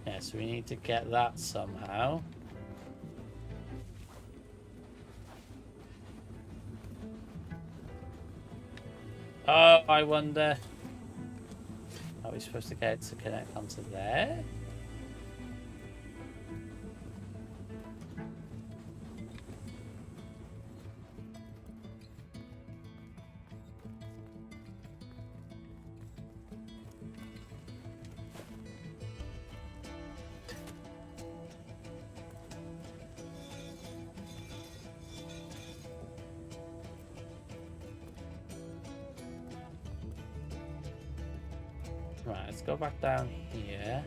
Yeah, so we need to get that somehow. Oh, I wonder. Are we supposed to get it to connect onto there? Right, let's go back down here.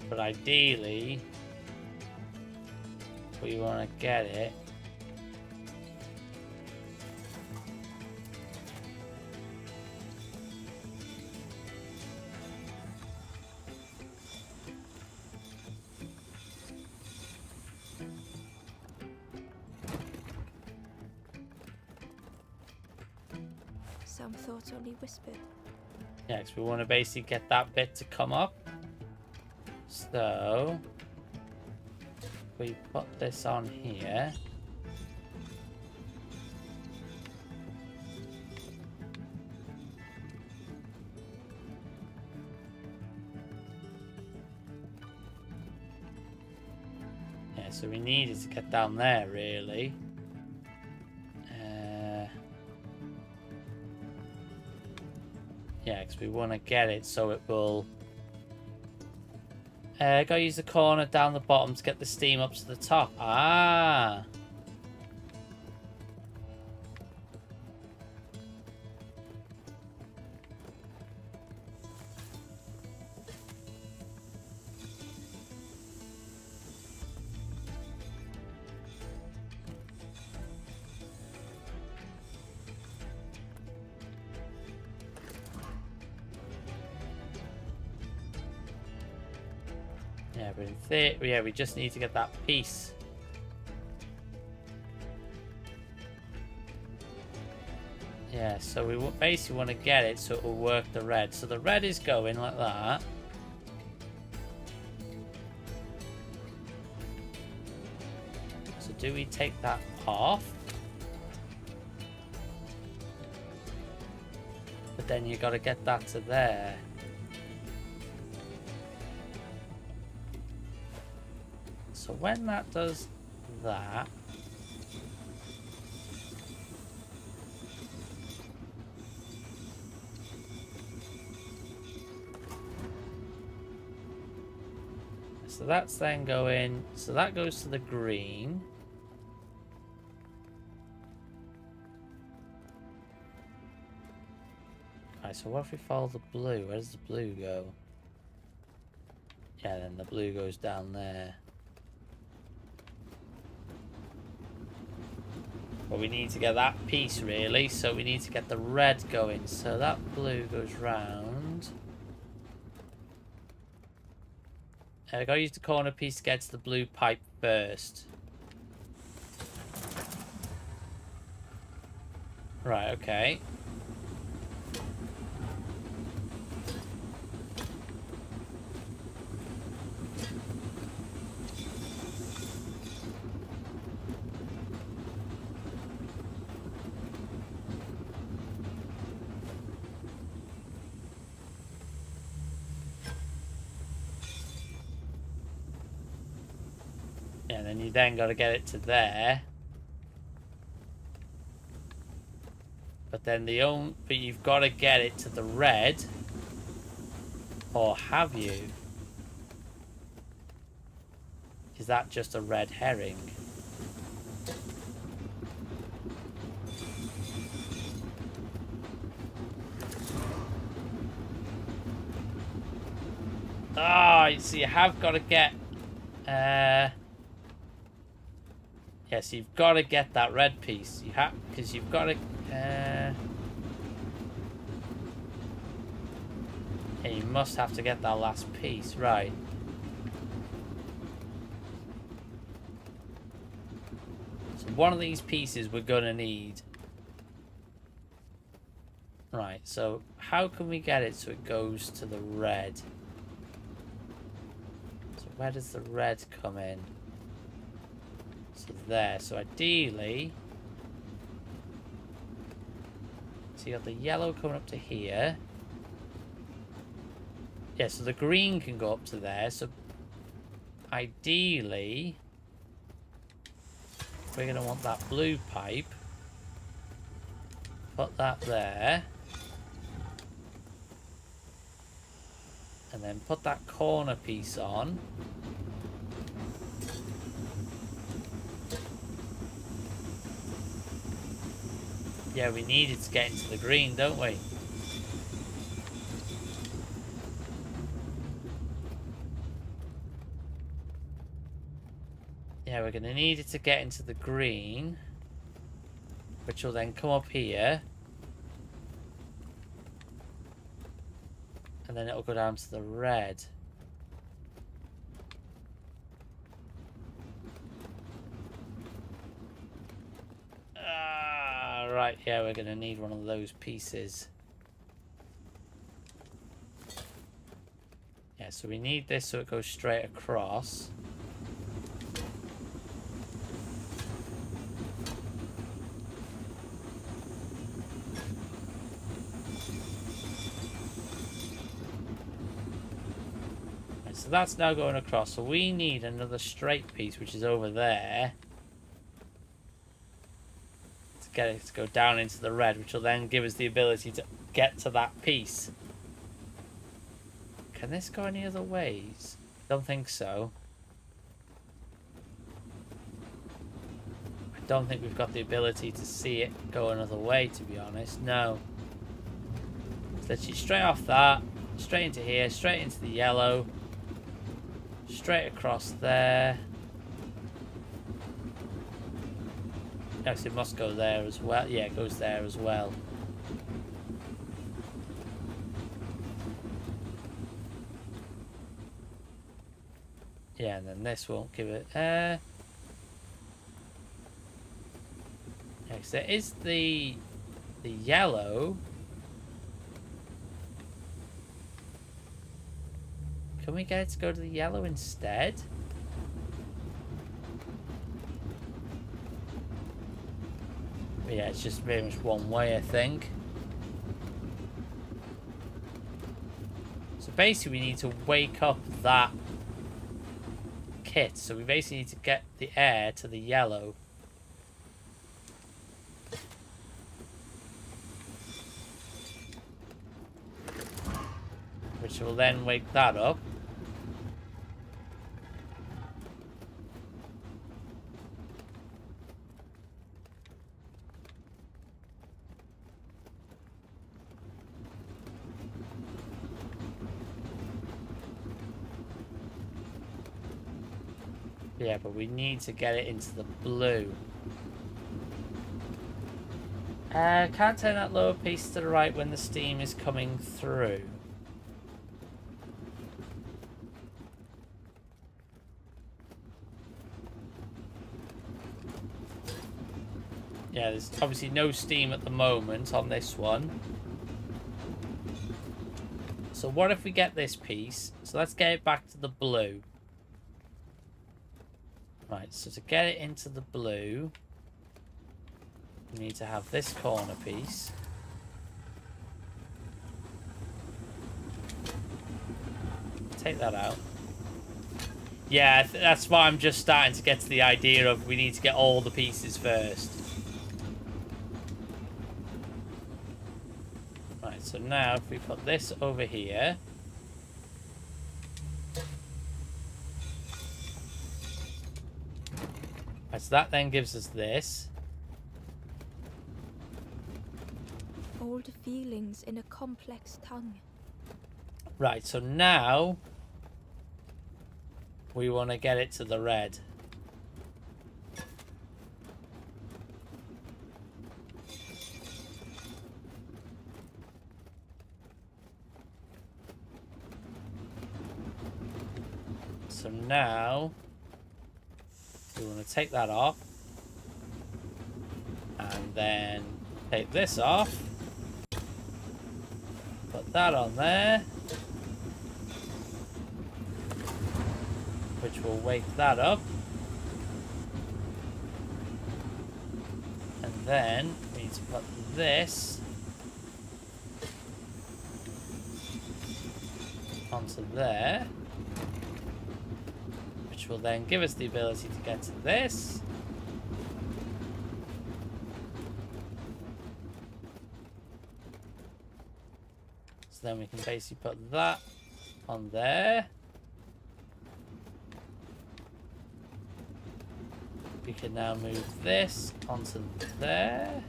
But ideally, we want to get it. Some thoughts only whispered. Yeah, because we want to basically get that bit to come up. So, we put this on here. Yeah, so we needed to get down there, really. Yeah, because we want to get it so it will... gotta use the corner down the bottom to get the steam up to the top. Ah! Yeah, but in theory, yeah, we just need to get that piece. Yeah, so we basically want to get it so it will work the red. So the red is going like that. So do we take that off? But then you got to get that to there. So when that does that, so that's then going, so that goes to the green. Right, so what if we follow the blue? Where does the blue go? Yeah, then the blue goes down there. But we need to get that piece, really. So we need to get the red going. So that blue goes round. I gotta use the corner piece to get to the blue pipe first. Right, okay. And then you then got to get it to there. But then but you've got to get it to the red. Or have you? Is that just a red herring? Ah, so you have got to get yes, you've got to get that red piece. You have, because you've got to. Yeah, you must have to get that last piece, right? So one of these pieces we're gonna need. Right. So how can we get it so it goes to the red? So where does the red come in? So there. So ideally, so you got the yellow coming up to here. Yeah, so the green can go up to there. So ideally, we're going to want that blue pipe. Put that there. And then put that corner piece on. Yeah, we need it to get into the green, don't we? Yeah, we're going to need it to get into the green, which will then come up here. And then it'll go down to the red. Right, yeah, we're going to need one of those pieces. Yeah, so we need this so it goes straight across. Right, so that's now going across. So we need another straight piece, which is over there. Get it to go down into the red, which will then give us the ability to get to that piece. Can this go any other ways? Don't think so. I don't think we've got the ability to see it go another way, to be honest. No. It's literally straight off that, straight into here, straight into the yellow, straight across there. Yes, it must go there as well. Yeah, it goes there as well. Yeah, and then this won't give it. Yeah, so there is the yellow. Can we get it to go to the yellow instead? Yeah, it's just very much one way, I think. So basically we need to wake up that kit. So we basically need to get the air to the yellow. Which will then wake that up. Yeah, but we need to get it into the blue. Can't turn that lower piece to the right when the steam is coming through. Yeah, there's obviously no steam at the moment on this one. So what if we get this piece? So let's get it back to the blue. Right, so to get it into the blue, we need to have this corner piece. Take that out. Yeah, that's why I'm just starting to get to the idea of we need to get all the pieces first. Right, so now if we put this over here. Right, so that then gives us this. Old feelings in a complex tongue. Right, so now we want to get it to the red. So now we want to take that off and then take this off, put that on there, which will wake that up, and then we need to put this onto there, which will then give us the ability to get to this. So then we can basically put that on there. We can now move this onto there.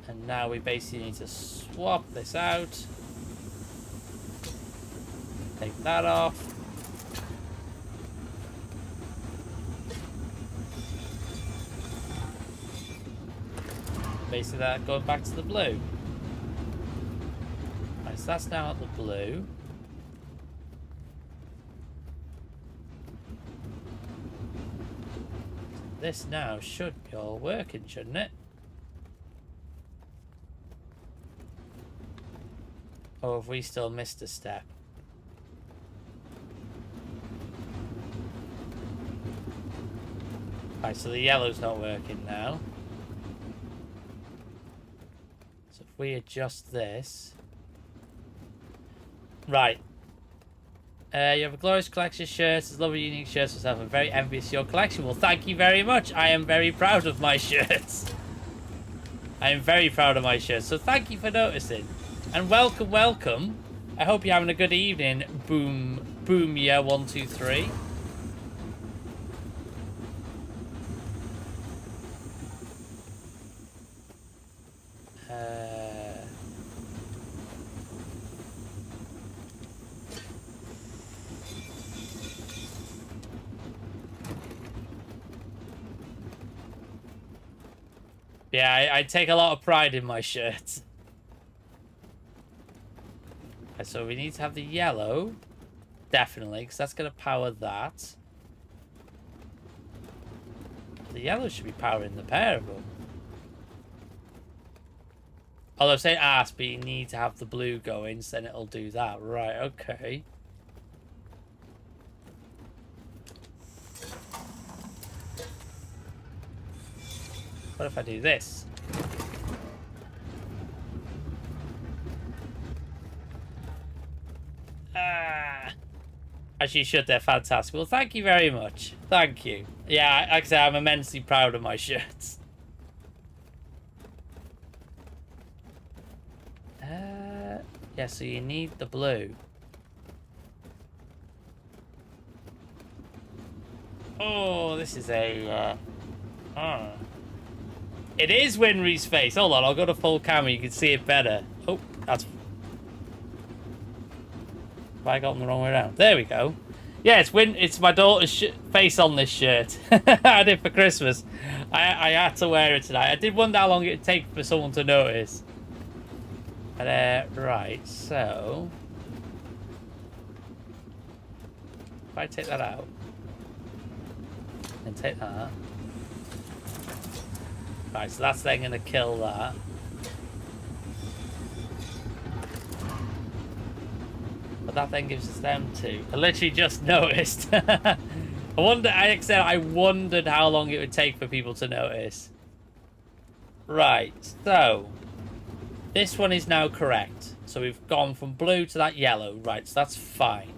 And now we basically need to swap this out. Take that off. Basically that going back to the blue. Right, so that's now at the blue. This now should be all working, shouldn't it? Or have we still missed a step? Right, so the yellow's not working now. So if we adjust this... Right. You have a glorious collection of shirts. It's lovely, unique shirts. Yourself. I'm very envious of your collection. Well, thank you very much. I am very proud of my shirts. I am very proud of my shirts. So thank you for noticing. And welcome, welcome. I hope you're having a good evening. Boom, boom, yeah, 1, 2, 3. Yeah, I take a lot of pride in my shirts. So we need to have the yellow, definitely, because that's going to power that. The yellow should be powering the pair of them. Although say ask, but you need to have the blue going, so then it'll do that. Right, okay. What if I do this? As you should, they're fantastic. Well, thank you very much. Thank you. Yeah, like I said, I'm immensely proud of my shirts. Yeah, so you need the blue. Oh, this is a... It is Winry's face. Hold on, I'll go to full camera. You can see it better. Oh, that's... Have I got them the wrong way around? There we go. Yeah, it's my daughter's face on this shirt. I had it for Christmas. I had to wear it tonight. I did wonder how long it would take for someone to notice. Right, so... if I take that out... and take that... right, so that's then going to kill that. But that then gives us them two. I literally just noticed. I wondered how long it would take for people to notice. Right, so this one is now correct. So we've gone from blue to that yellow. Right, so that's fine.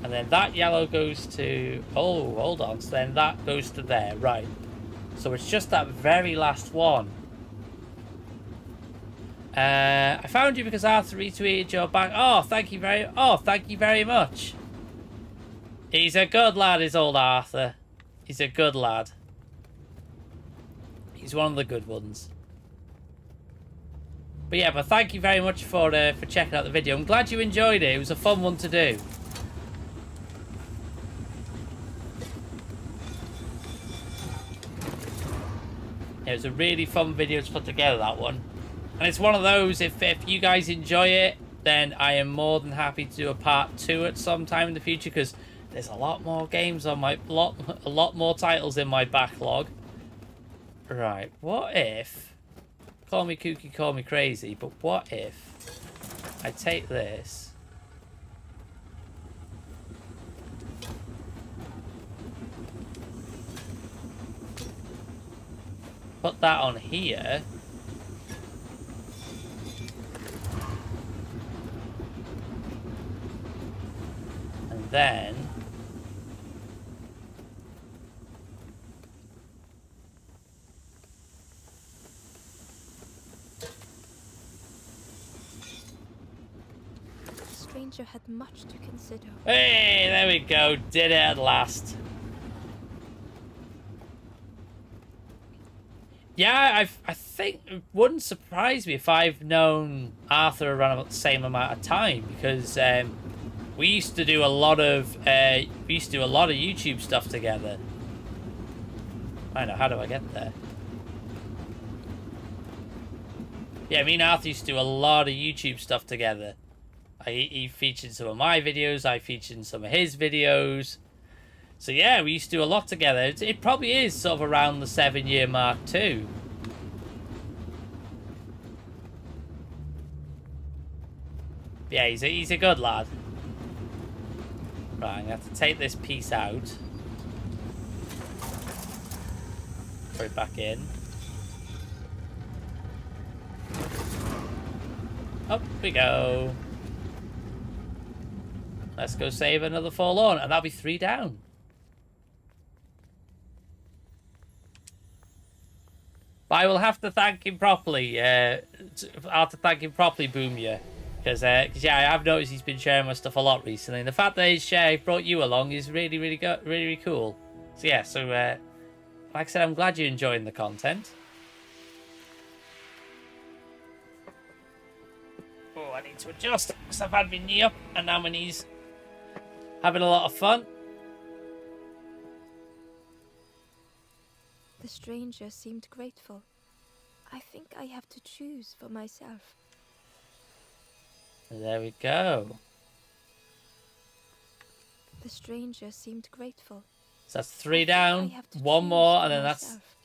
And then that yellow goes to... oh, hold on. So then that goes to there. Right. So it's just that very last one. I found you because Arthur retweeted your back. Oh, thank you very much. He's a good lad, is old Arthur. He's a good lad. He's one of the good ones. But yeah, but thank you very much for checking out the video. I'm glad you enjoyed it. It was a fun one to do. It was a really fun video to put together, that one. And it's one of those, if you guys enjoy it, then I am more than happy to do a part 2 at some time in the future, because there's a lot more games on my... a lot more titles in my backlog. Right, what if... call me kooky, call me crazy, but what if I take this... put that on here... and then... the stranger had much to consider. Hey, there we go. Did it at last. Yeah, I think it wouldn't surprise me if I've known Arthur around about the same amount of time, because we used to do a lot of YouTube stuff together. I know, how do I get there? Yeah, me and Arthur used to do a lot of YouTube stuff together. He featured some of my videos, I featured in some of his videos. So yeah, we used to do a lot together. It probably is sort of around the 7-year mark too. Yeah, he's a good lad. Right, I'm going to have to take this piece out. Put it back in. Up we go. Let's go save another forlorn, and that'll be 3 down. But I will have to thank him properly. I'll have to thank him properly, Boomya. Because yeah, I have noticed he's been sharing my stuff a lot recently. And the fact that he brought you along is really, really good, really, really cool. So yeah, so like I said, I'm glad you're enjoying the content. Oh, I need to adjust because I've had my knee up and now my knee's having a lot of fun. The stranger seemed grateful. I think I have to choose for myself. There we go. The stranger seemed grateful. So that's 3 down, 1 more, and then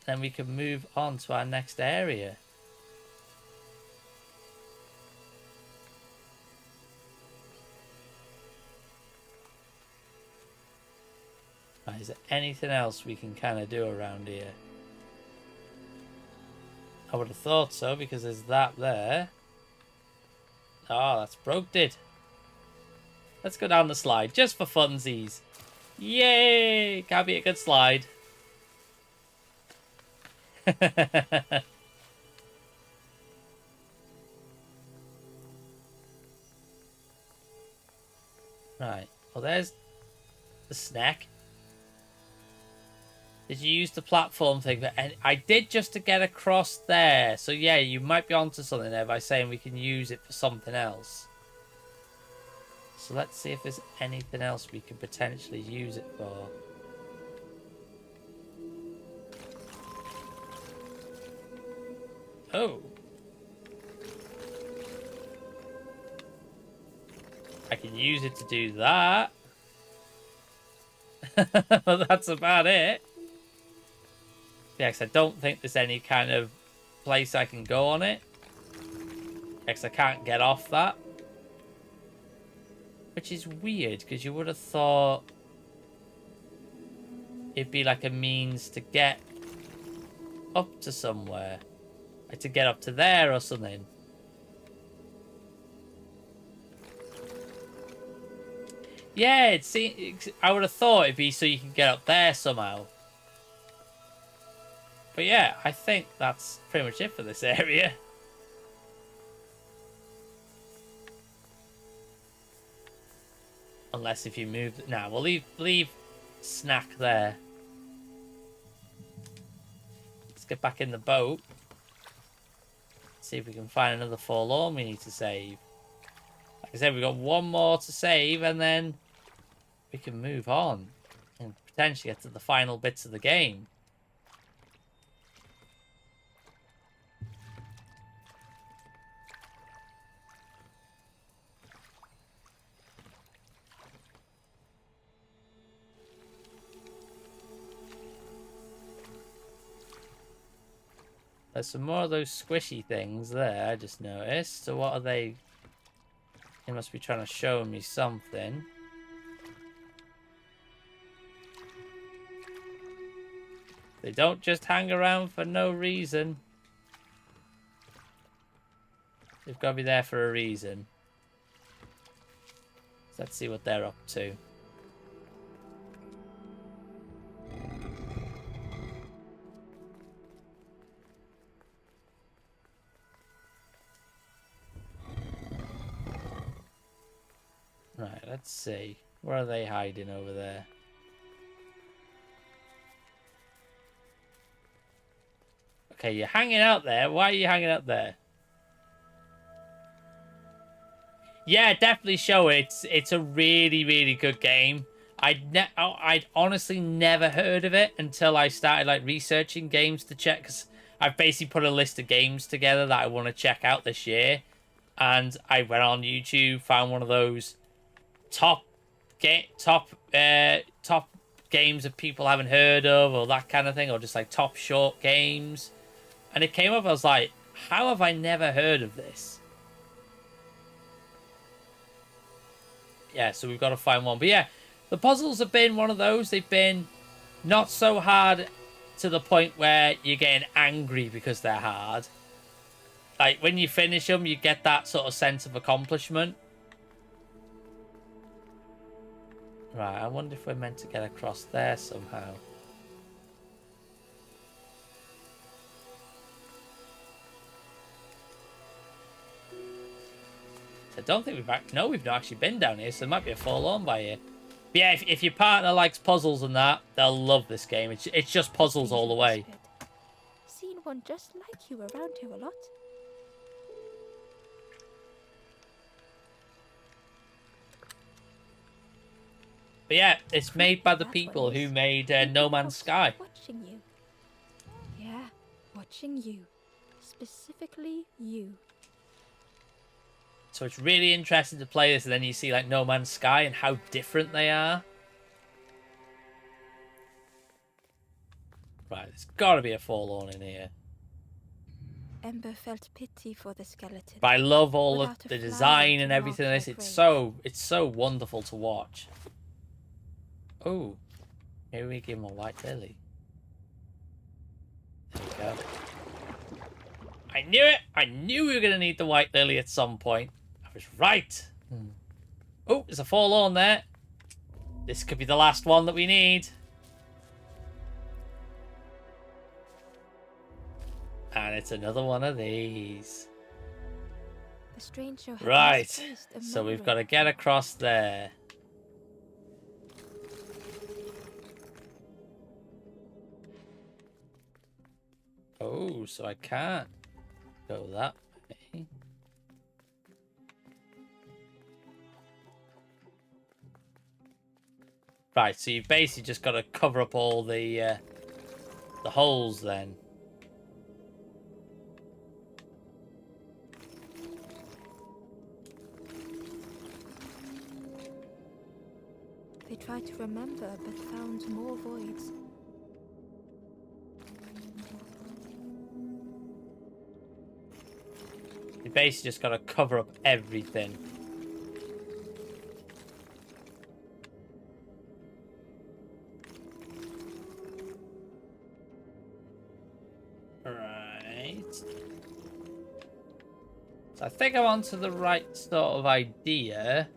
then we can move on to our next area. Right, is there anything else we can kind of do around here? I would have thought so, because there's that there. Oh, that's broke it. Let's go down the slide, just for funsies. Yay! Can't be a good slide. Right, well there's the snack. Did you use the platform thing? And I did, just to get across there. So yeah, you might be onto something there by saying we can use it for something else. So let's see if there's anything else we could potentially use it for. Oh. I can use it to do that. But that's about it. Yeah, 'cause I don't think there's any kind of place I can go on it. Yeah, 'cause I can't get off that. Which is weird, because you would have thought it'd be like a means to get up to somewhere. Like to get up to there or something. Yeah, I would have thought it'd be so you can get up there somehow. But yeah, I think that's pretty much it for this area. Unless if you move... Nah, we'll leave snack there. Let's get back in the boat. See if we can find another forlorn we need to save. Like I said, we've got one more to save, and then we can move on and potentially get to the final bits of the game. There's some more of those squishy things there, I just noticed. So what are they? They must be trying to show me something. They don't just hang around for no reason. They've got to be there for a reason. So let's see what they're up to. Right, let's see. Where are they hiding over there? Okay, you're hanging out there. Why are you hanging out there? Yeah, definitely show it. It's a really, really good game. I'd honestly never heard of it until I started like researching games to check. Cause I've basically put a list of games together that I want to check out this year, and I went on YouTube, found one of those top games that people haven't heard of, or that kind of thing, or just like top short games, and it came up. I was like, how have I never heard of this? Yeah, so we've got to find one. But yeah, the puzzles have been one of those. They've been not so hard to the point where you're getting angry because they're hard. Like when you finish them, you get that sort of sense of accomplishment. Right, I wonder if we're meant to get across there somehow. I don't think we've we've not actually been down here, so there might be a forlorn by here. But yeah, if your partner likes puzzles and that, they'll love this game. It's just puzzles all the way. Seen one just like you around here a lot. But yeah, it's made by the people who made No Man's Sky. Watching you. Yeah, watching you. Specifically you. So it's really interesting to play this, and then you see like No Man's Sky and how different they are. Right, there's got to be a forlorn in here. Ember felt pity for the skeleton. But I love all of the design and everything in this. It's so wonderful to watch. Oh, maybe we give him a white lily. There we go. I knew it! I knew we were going to need the white lily at some point. I was right. Oh, there's a forlorn there. This could be the last one that we need. And it's another one of these. The stranger had right, a so we've got to get across there. Oh, so I can't go that way. Right, so you've basically just got to cover up all the holes then. They tried to remember, but found more voids. You basically just got to cover up everything. Right. So I think I'm onto the right sort of idea.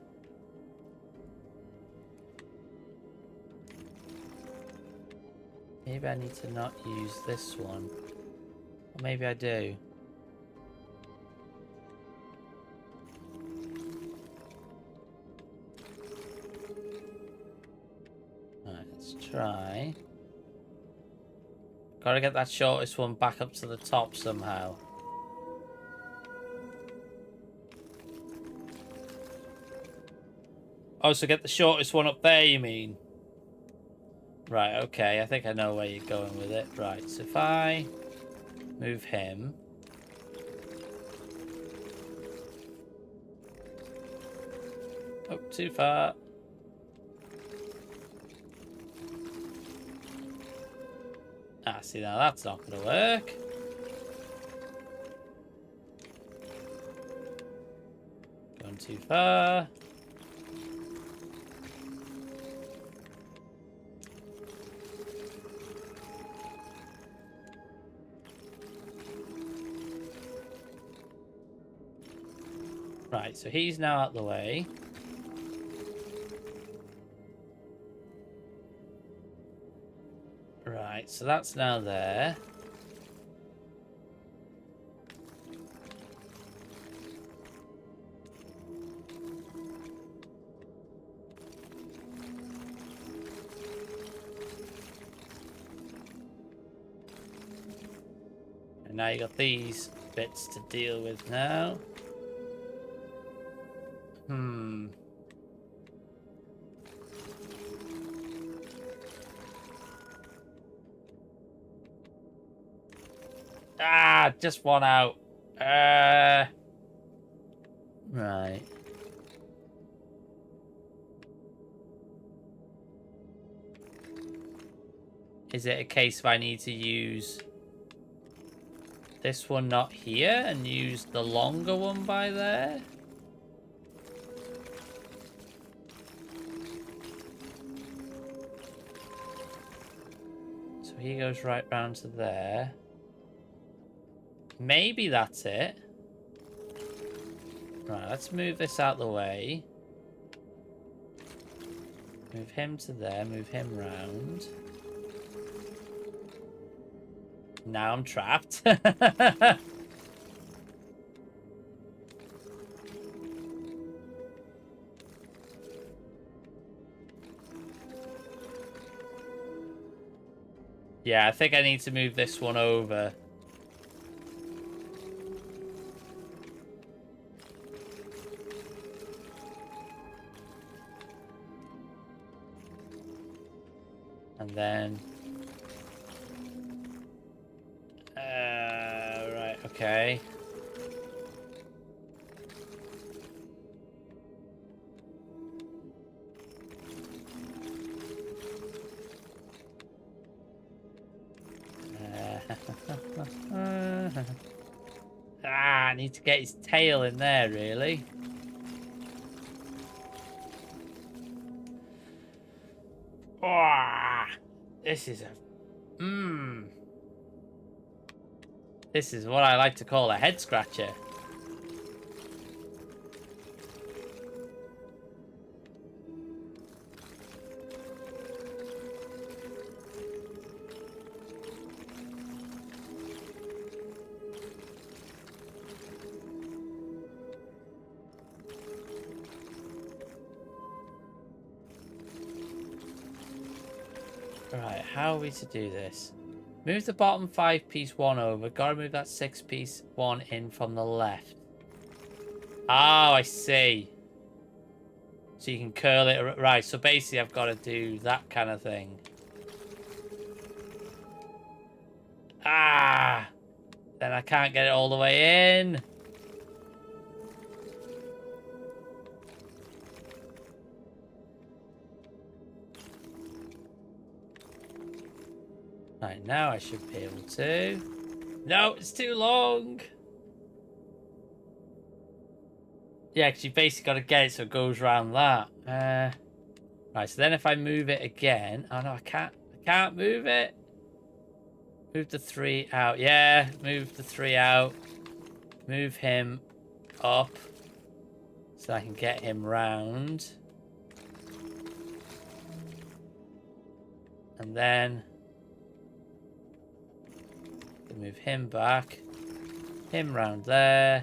Maybe I need to not use this one. Or maybe I do. Alright, let's try. Gotta get that shortest one back up to the top somehow. Oh, so get the shortest one up there, you mean? Right, okay. I think I know where you're going with it. Right, so if I move him. Oh, too far. Ah, see, now that's not going to work. Going too far. Right, so he's now out the way. Right, so that's now there. And now you got these bits to deal with now. Ah, just one out. Right. Is it a case of I need to use this one not here and use the longer one by there? So he goes right round to there. Maybe that's it. Right, let's move this out the way. Move him to there, move him round. Now I'm trapped. Yeah, I think I need to move this one over. And then... right, okay. I need to get his tail in there, really. Oh, this is a... This is what I like to call a head scratcher. Right, how are we to do this? Move the bottom 5-piece one over. Gotta move that 6-piece one in from the left. Oh, I see. So you can curl it. Right, so basically I've got to do that kind of thing. Ah! Then I can't get it all the way in. Right, now I should be able to. No, it's too long. Yeah, because you basically got to get it so it goes around that. Right, so then if I move it again... Oh, no, I can't move it. Move the 3 out. Yeah, move the 3 out. Move him up. So I can get him round. And then... move him back. Him round there.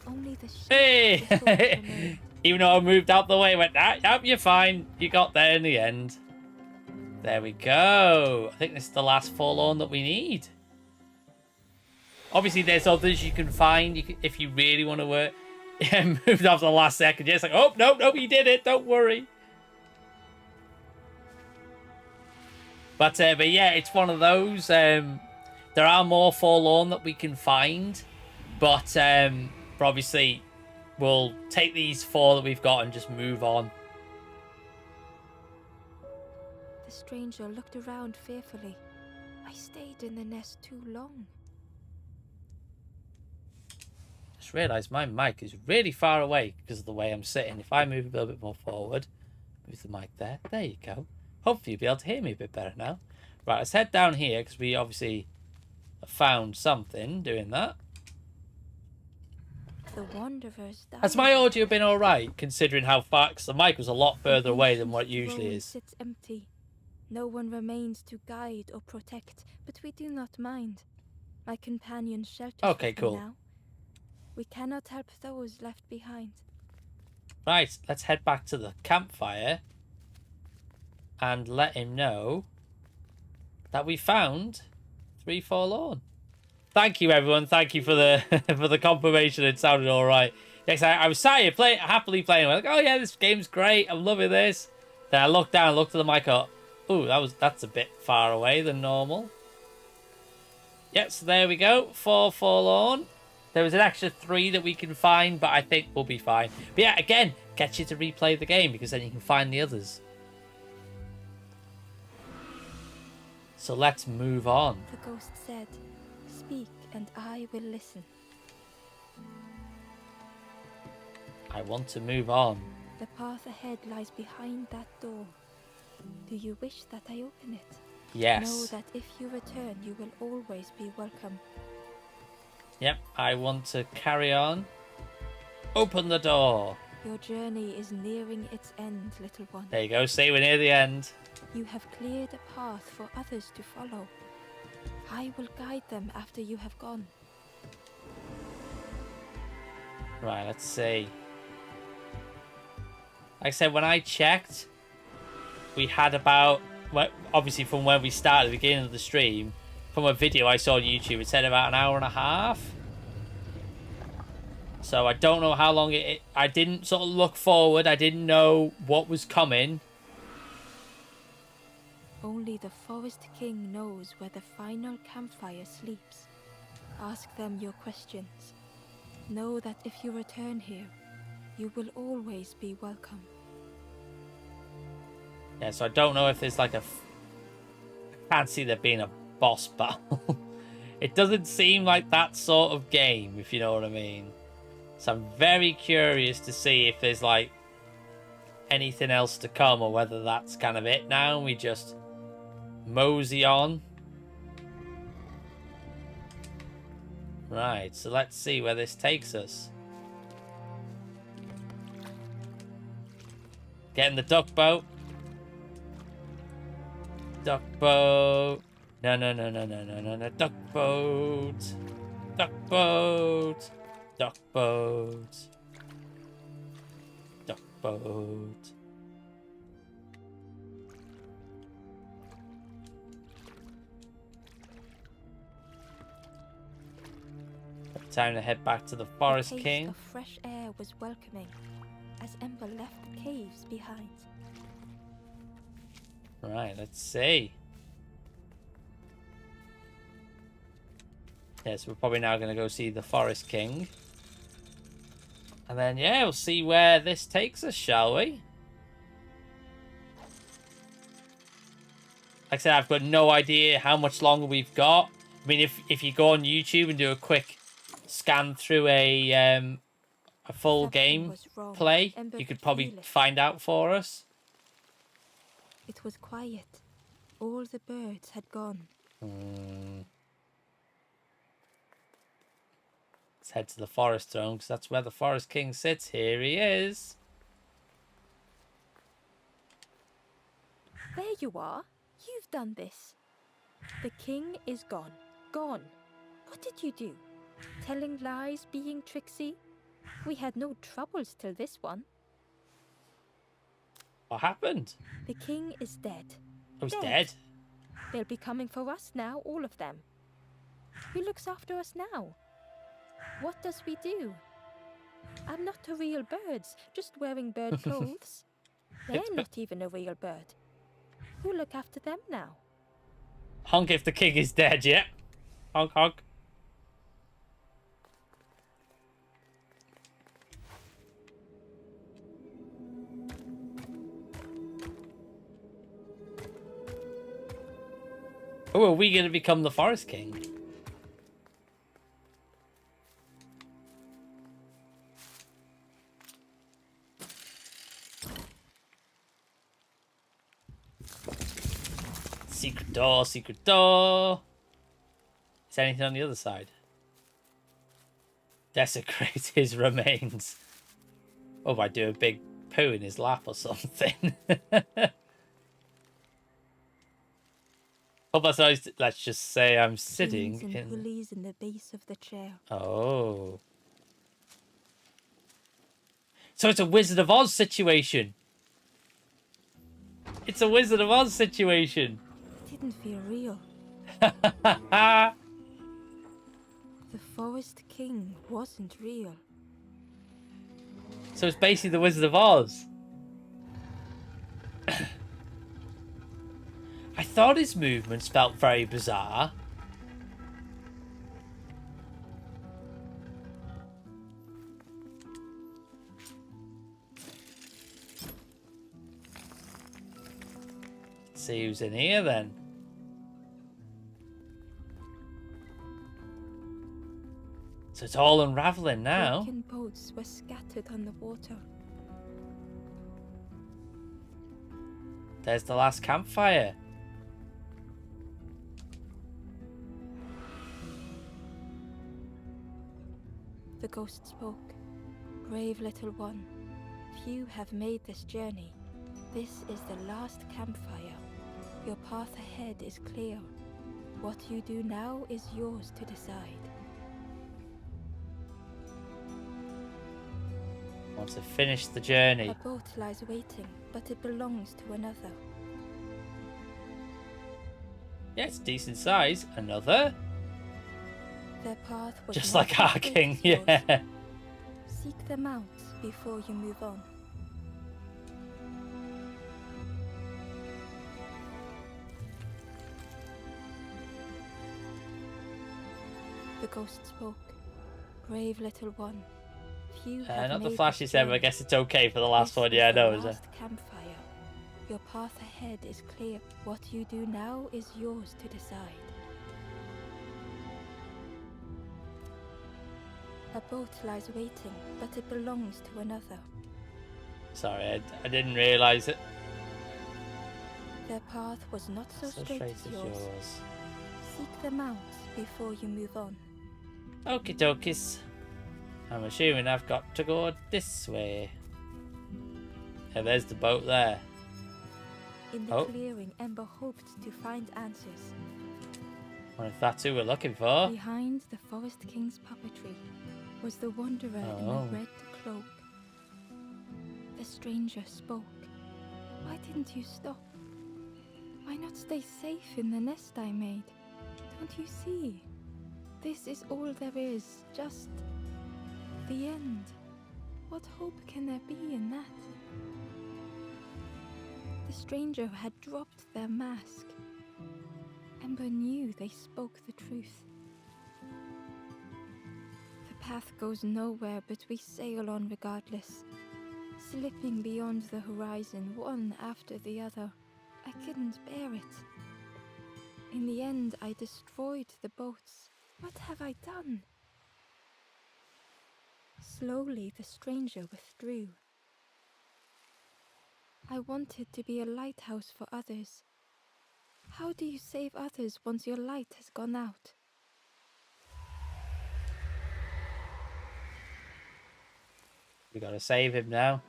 Only the Hey! Even though I moved out the way, I went, yep, you're fine. You got there in the end. There we go. I think this is the last forlorn that we need. Obviously, there's others you can find if you really want to work. Yeah, moved off the last second. Yeah, it's like, oh, no, you did it. Don't worry. But yeah, it's one of those. There are more forlorn that we can find. But obviously, we'll take these 4 that we've got and just move on. The stranger looked around fearfully. I stayed in the nest too long. Just realised my mic is really far away because of the way I'm sitting. If I move a little bit more forward, move the mic there. There you go. Hopefully you'll be able to hear me a bit better now. Right, let's head down here because we obviously found something doing that. The wanderers died. Has my audio been alright, considering how far... Because the mic was a lot further away than what it usually is. Sits empty. No one remains to guide or protect, but we do not mind. My companion shelters Okay, with me cool. now. We cannot help those left behind. Right, let's head back to the campfire and let him know that we found 3 forlorn. Thank you, everyone. Thank you for the for the confirmation. It sounded all right. Yes, I was sat here happily playing. I was like, oh yeah, this game's great. I'm loving this. Then I looked down, looked at the mic up. Ooh, that's a bit far away than normal. Yep, so there we go. 4 forlorn. There was an extra 3 that we can find, but I think we'll be fine. But yeah, again, get you to replay the game because then you can find the others. So let's move on. The ghost said, "Speak and I will listen." I want to move on. The path ahead lies behind that door. Do you wish that I open it? Yes. Know that if you return, you will always be welcome. Yep, I want to carry on. Open the door. Your journey is nearing its end, little one. There you go, see, we're near the end. You have cleared a path for others to follow. I will guide them after you have gone. Right, let's see. Like I said, when I checked, we had about, obviously from when we started at the beginning of the stream, from a video I saw on YouTube, it said about an hour and a half. So I don't know how long I didn't sort of look forward. I didn't know what was coming. Only the Forest King knows where the final campfire sleeps. Ask them your questions. Know that if you return here, you will always be welcome. Yeah, so I don't know if there's like I can't see there being a boss battle. It doesn't seem like that sort of game, if you know what I mean. So I'm very curious to see if there's like anything else to come or whether that's kind of it now and we just mosey on. Right, so let's see where this takes us. Get in the duck boat. Duck boat. No, duck boat. Duck boat. Duck boat. Duck boat. time to head back to the Forest the taste King. of fresh air was welcoming as Ember left the caves behind. Right, let's see. Yes, we're probably now going to go see the Forest King. And then, yeah, we'll see where this takes us, shall we? Like I said, I've got no idea how much longer we've got. I mean, if you go on YouTube and do a quick scan through a full Something game was wrong. play, Ember you could could probably feel it. find out for us. It was quiet. All the birds had gone. Let's head to the Forest Throne, because that's where the Forest King sits. Here he is. There you are. You've done this. The king is gone. Gone. What did you do? Telling lies, being tricksy? We had no troubles till this one. What happened? The king is dead. Oh, he's dead. They'll be coming for us now, all of them. Who looks after us now? What does we do? I'm not a real bird, just wearing bird clothes. They're not even a real bird. Who look after them now? Honk if the king is dead, yeah. Honk, honk. Oh, are we going to become the Forest King? Secret door, secret door. Is there anything on the other side? Desecrate his remains. Oh, I do a big poo in his lap or something. Oh, that's nice. Let's just say I'm sitting Chains and in. pulleys in the base of the chair. Oh. So it's a Wizard of Oz situation. It's a Wizard of Oz situation. It didn't feel real. Ah. The Forest King wasn't real. So it's basically the Wizard of Oz. I thought his movements felt very bizarre. Let's see who's in here then. So it's all unraveling now. Broken boats were scattered on the water. There's the last campfire. The ghost spoke. Brave little one, few have made this journey. This is the last campfire. Your path ahead is clear. What you do now is yours to decide. Want to finish the journey. A boat lies waiting, but it belongs to another. Yeah, it's decent size. Another? Their path was Just not like our as great king, as yours. yeah. Seek them out before you move on. The ghost spoke. Brave little one. Few have Not the made flashiest this ever. I journey. guess it's okay for the last This one. is Yeah, I the know. Is it? last campfire. Your path ahead is clear. What you do now is yours to decide. A boat lies waiting, but it belongs to another. Sorry, I didn't realise it. Their path was not so straight as yours. Seek them out before you move on. Okie dokies. I'm assuming I've got to go this way. Yeah, there's the boat there. In the Oh. clearing, Ember hoped to find answers. Wonder if that's who we're looking for. Behind the Forest King's puppetry was the wanderer in Oh. a red cloak. The stranger spoke. Why didn't you stop? Why not stay safe in the nest I made? Don't you see? This is all there is, just the end. What hope can there be in that? The stranger had dropped their mask. Ember knew they spoke the truth. The path goes nowhere, but we sail on regardless, slipping beyond the horizon, one after the other. I couldn't bear it. In the end, I destroyed the boats. What have I done? Slowly, the stranger withdrew. I wanted to be a lighthouse for others. How do you save others once your light has gone out? We gotta save him now.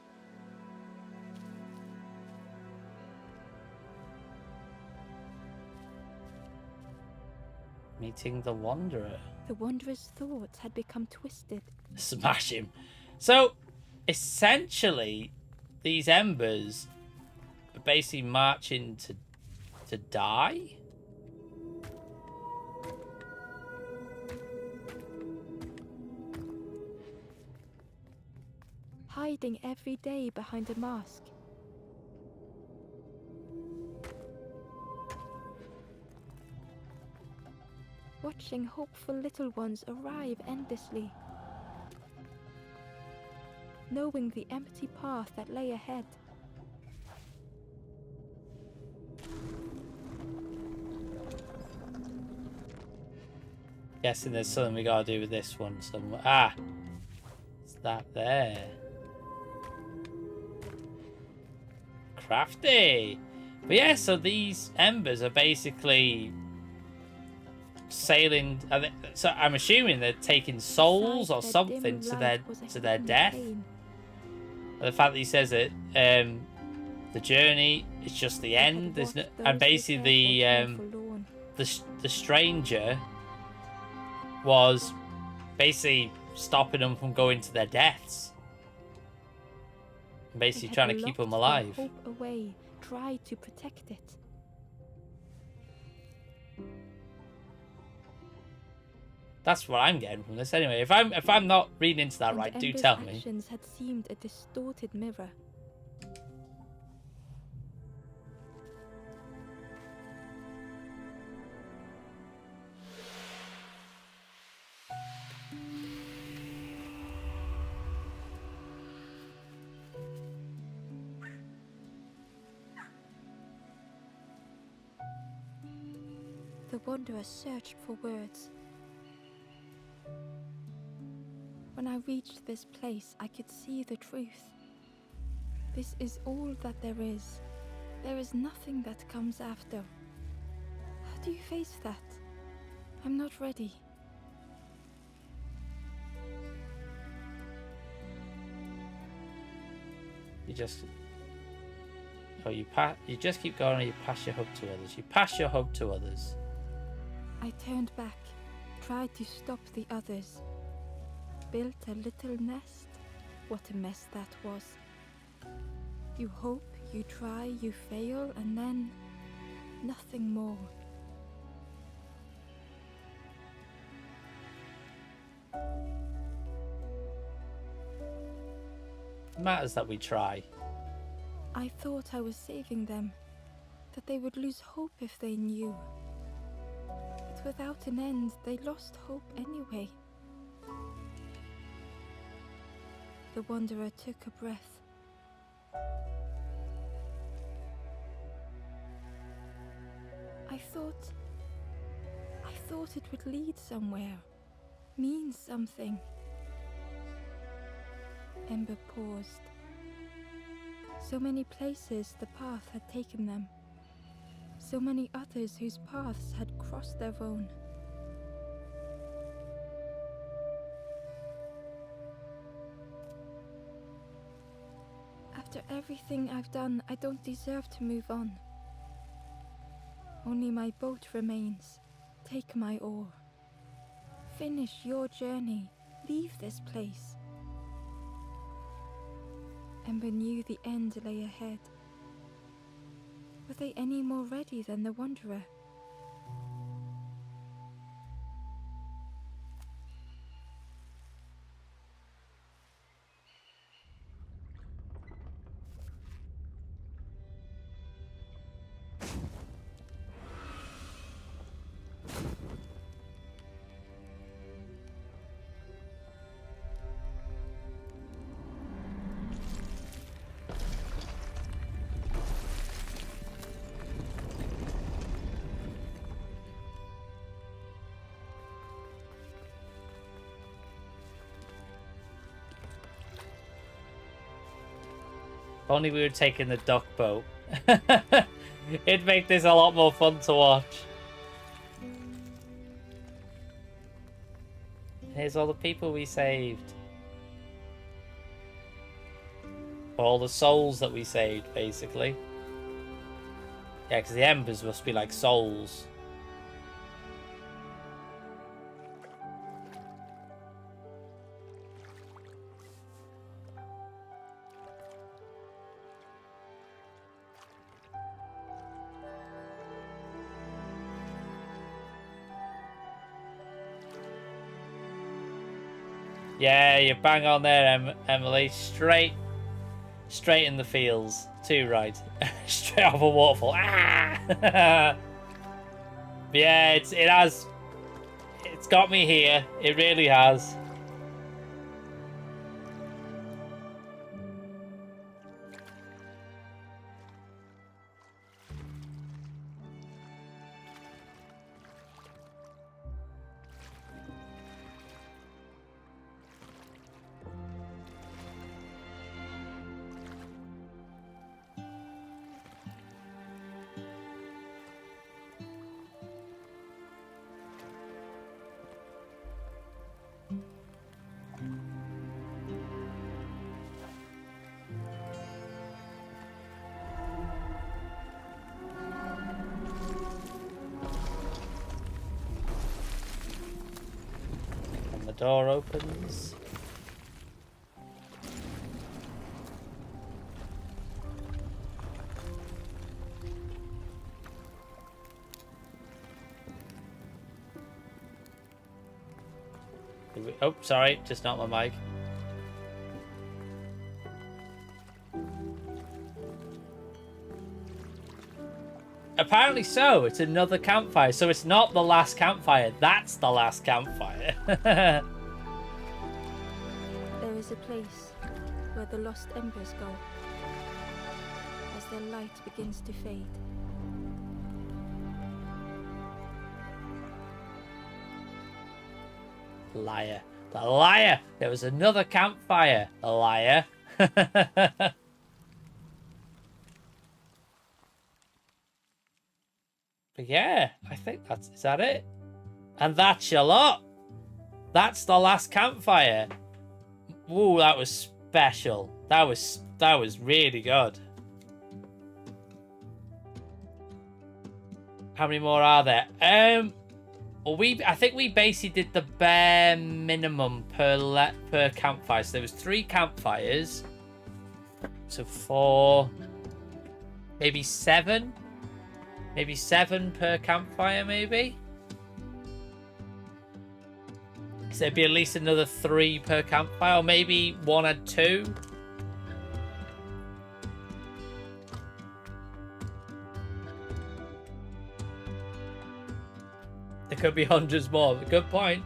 Meeting the Wanderer. The Wanderer's thoughts had become twisted. Smash him. So, essentially, these Embers are basically marching to die? Hiding every day behind a mask. Watching hopeful little ones arrive endlessly. Knowing the empty path that lay ahead. Guessing there's something we gotta do with this one somewhere. Ah! It's that there. Crafty! But yeah, so these Embers are basically sailing. So I'm assuming they're taking souls or something to their death. The fact that he says it, the journey is just the end. There's no, and basically the stranger was basically stopping them from going to their deaths. Basically trying to keep them alive. Hope away, tried to protect it. That's what I'm getting from this anyway. If I'm not reading into that right, do tell me. Actions had seemed a distorted mirror. The Wanderer searched for words. When I reached this place, I could see the truth. This is all that there is. There is nothing that comes after. How do you face that? I'm not ready. You just... Oh, you just keep going and you pass your hub to others. You pass your hub to others. I turned back, tried to stop the others. Built a little nest. What a mess that was. You hope, you try, you fail, and then nothing more. It matters that we try. I thought I was saving them, that they would lose hope if they knew. But without an end, they lost hope anyway. The Wanderer took a breath. I thought it would lead somewhere, mean something. Ember paused. So many places the path had taken them. So many others whose paths had crossed their own. After everything I've done, I don't deserve to move on. Only my boat remains. Take my oar. Finish your journey. Leave this place. Ember knew the end lay ahead. Were they any more ready than the Wanderer? If only we were taking the duck boat. It'd make this a lot more fun to watch. Here's all the people we saved. All the souls that we saved, basically. Yeah, because the embers must be like souls. Yeah, you're bang on there, Emily. Straight in the feels. Too right. Straight off a waterfall. Ah! Yeah, it's got me here. It really has. And the door opens. Oh, sorry, just not my mic. Apparently so. It's another campfire. So it's not the last campfire. That's the last campfire. There is a place where the lost embers go as their light begins to fade. Liar. The liar. There was another campfire. A liar. But yeah, I think is that it? And that's your lot. That's the last campfire. Ooh, that was special. That was really good. How many more are there? Well, I think we basically did the bare minimum per campfire. So there was 3 campfires. So 4, maybe 7. Maybe 7 per campfire, maybe? So there'd be at least another 3 per campfire, or maybe 1 and 2. There could be hundreds more. Good point.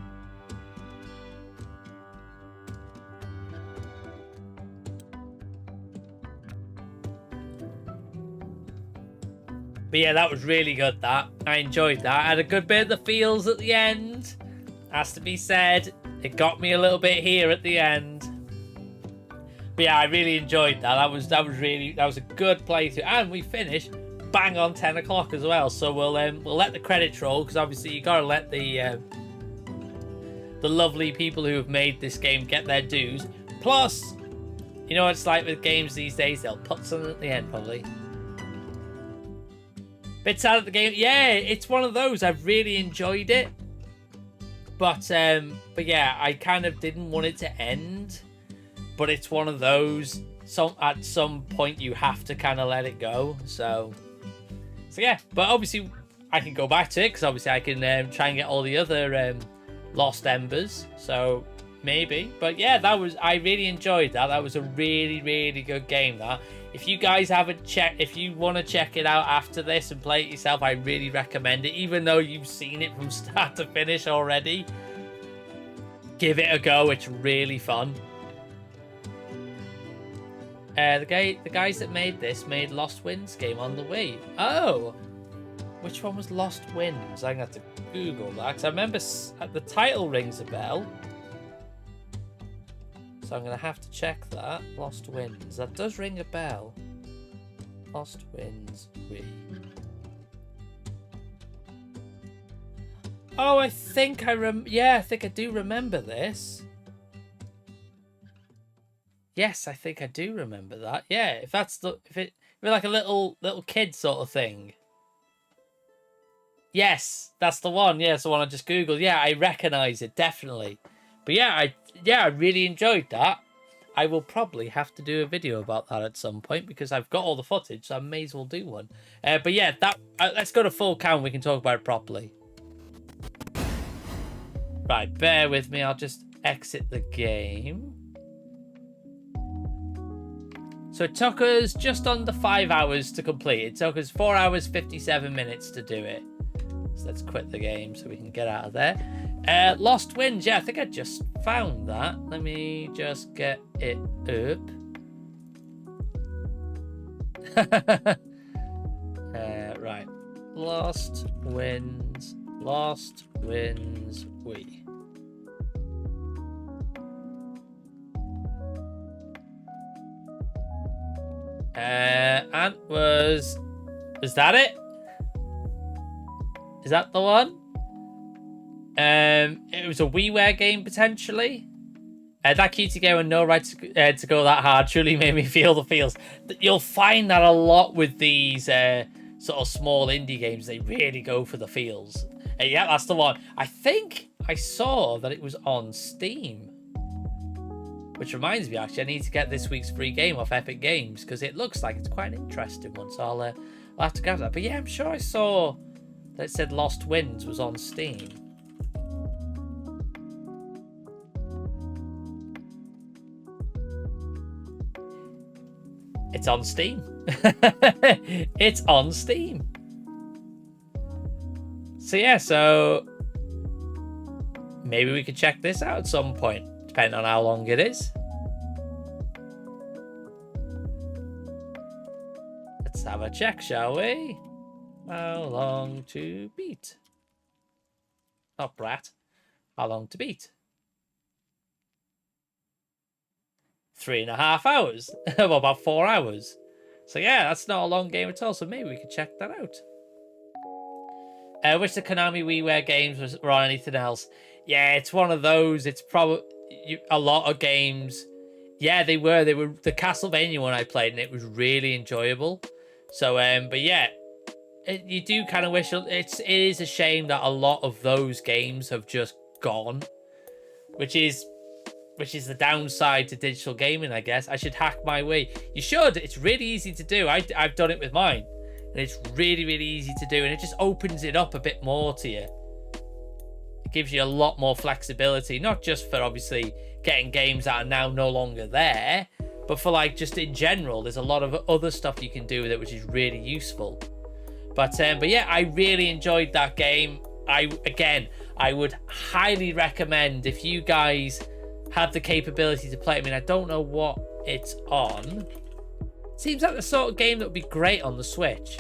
But yeah, that was really good, that. I enjoyed that. I had a good bit of the feels at the end. Has to be said. It got me a little bit here at the end. But yeah, I really enjoyed that. That was a good playthrough. And we finished bang on 10 o'clock as well. So we'll let the credits roll, because obviously you gotta let the lovely people who have made this game get their dues. Plus, you know what it's like with games these days, they'll put something at the end probably. Bits out of the game. Yeah, it's one of those. I've really enjoyed it. But yeah, I kind of didn't want it to end. But it's one of those. At some point you have to kind of let it go. So yeah. But obviously I can go back to it, because obviously I can try and get all the other lost embers. So maybe. But yeah, I really enjoyed that. That was a really, really good game, that. If you guys haven't checked, if you want to check it out after this and play it yourself, I really recommend it. Even though you've seen it from start to finish already, give it a go. It's really fun. The guys that made this made Lost Winds game on the Wii. Oh, which one was Lost Winds? I'm gonna have to Google that, because I remember the title rings a bell. So I'm going to have to check that. Lost Winds. That does ring a bell. Lost Winds Wii. Oh, I think I think I do remember this. Yes, I think I do remember that. Yeah, if it's like a little kid sort of thing. Yes, that's the one. Yeah, it's the one I just googled. Yeah, I recognize it definitely. But yeah, I really enjoyed that. I will probably have to do a video about that at some point because I've got all the footage, so I may as well do one. But yeah, let's go to full count. We can talk about it properly. Right, bear with me. I'll just exit the game. So it took us just under 5 hours to complete. It took us 4 hours, 57 minutes to do it. So let's quit the game so we can get out of there. Lost Winds. Yeah, I think I just found that. Let me just get it up. Right. Lost Winds. Lost Winds Wii. And was that it? Is that the one? It was a WiiWare game potentially. That cutie game with no right to go that hard truly made me feel the feels. You'll find that a lot with these sort of small indie games. They really go for the feels. Yeah, that's the one. I think I saw that it was on Steam. Which reminds me, actually, I need to get this week's free game off Epic Games because it looks like it's quite an interesting one. So I'll have to grab that. But yeah, I'm sure I saw that it said Lost Winds was on Steam. It's on Steam. It's on Steam. So yeah, so maybe we could check this out at some point. Depending on how long it is. Let's have a check, shall we? How long to beat? Not brat. How long to beat? 3.5 hours. Well, about 4 hours. So yeah, that's not a long game at all. So maybe we could check that out. Wish the Konami WiiWare games were on anything else. Yeah, it's one of those. It's probably a lot of games. Yeah, they were the Castlevania one I played, and it was really enjoyable. So, but yeah, you do kind of wish it is a shame that a lot of those games have just gone, which is the downside to digital gaming, I guess. I should hack my way. You should. It's really easy to do. I've done it with mine, and it's really, really easy to do, and it just opens it up a bit more to you. It gives you a lot more flexibility, not just for obviously getting games that are now no longer there, but for like just in general, there's a lot of other stuff you can do with it, which is really useful. But yeah, I really enjoyed that game. I would highly recommend if you guys have the capability to play it. I mean, I don't know what it's on. Seems like the sort of game that would be great on the Switch.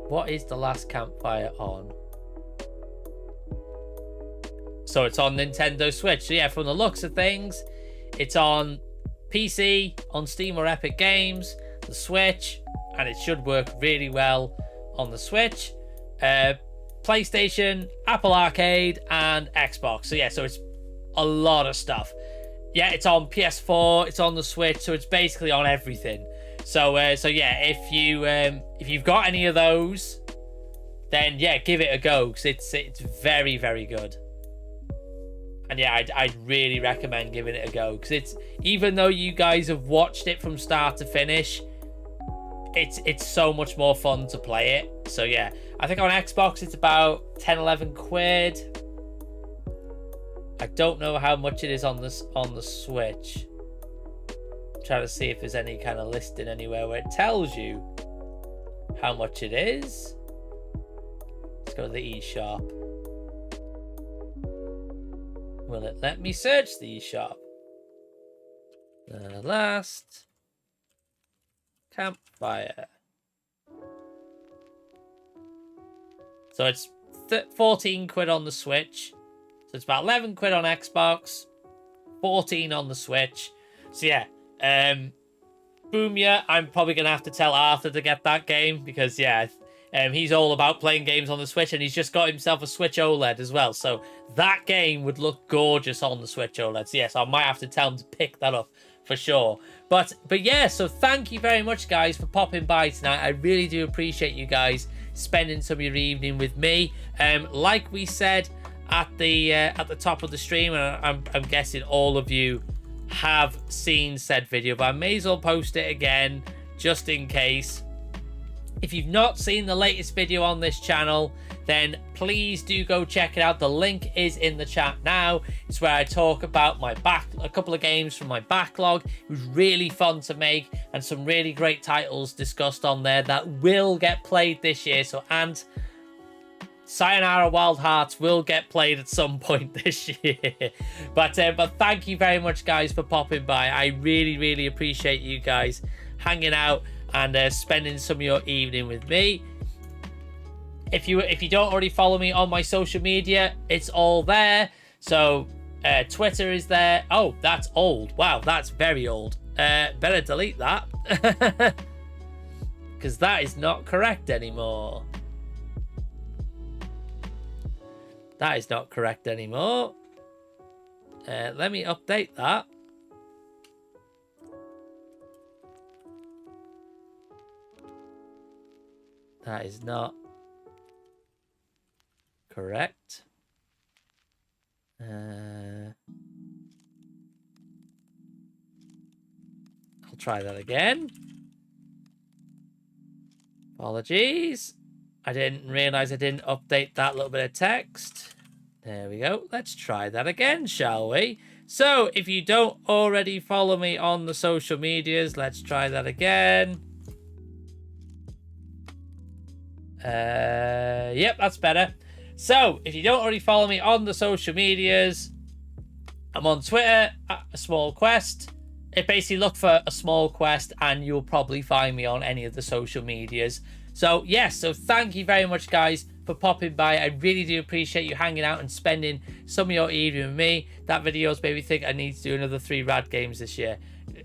What is the Last Campfire on? So it's on Nintendo Switch. So yeah, from the looks of things, it's on PC, on Steam or Epic Games, the Switch, and it should work really well on the Switch, PlayStation, Apple Arcade, and Xbox. So yeah, so it's a lot of stuff. Yeah, it's on PS4, it's on the Switch, so it's basically on everything. So yeah, if you've got any of those, then yeah, give it a go because it's very, very good. And yeah, I'd really recommend giving it a go because it's, even though you guys have watched it from start to finish, it's so much more fun to play it. So yeah, I think on Xbox it's about 10-11 quid. I don't know how much it is on the Switch. I'm trying to see if there's any kind of listing anywhere where it tells you how much it is. Let's go to the eShop. Will it let me search the eShop? The Last Campfire. So it's 14 quid on the Switch. So it's about 11 quid on Xbox, 14 on the Switch. So yeah, boom, yeah, I'm probably going to have to tell Arthur to get that game because, yeah, he's all about playing games on the Switch, and he's just got himself a Switch OLED as well. So that game would look gorgeous on the Switch OLED. So yes, I might have to tell him to pick that up for sure. But yeah, so thank you very much, guys, for popping by tonight. I really do appreciate you guys spending some of your evening with me. Like we said at the top of the stream, and I'm guessing all of you have seen said video, but I may as well post it again just in case. If you've not seen the latest video on this channel, then please do go check it out. The link is in the chat now. It's where I talk about a couple of games from my backlog. It was really fun to make, and some really great titles discussed on there that will get played this year. So, and Sayonara Wild Hearts will get played at some point this year. But thank you very much, guys, for popping by. I really, really appreciate you guys hanging out and spending some of your evening with me. If you don't already follow me on my social media, it's all there. So Twitter is there. Oh, that's old. Wow, that's very old. Better delete that because that is not correct anymore. That is not correct anymore. Let me update that. That is not correct. I'll try that again. Apologies. I didn't realize I didn't update that little bit of text. There we go. Let's try that again, shall we? So, if you don't already follow me on the social medias, let's try that again. Yep, that's better. So, if you don't already follow me on the social medias, I'm on Twitter at A Small Quest. Basically look for A Small Quest and you'll probably find me on any of the social medias. So, yes, so thank you very much, guys, for popping by. I really do appreciate you hanging out and spending some of your evening with me. That video's made me think I need to do another 3 rad games this year.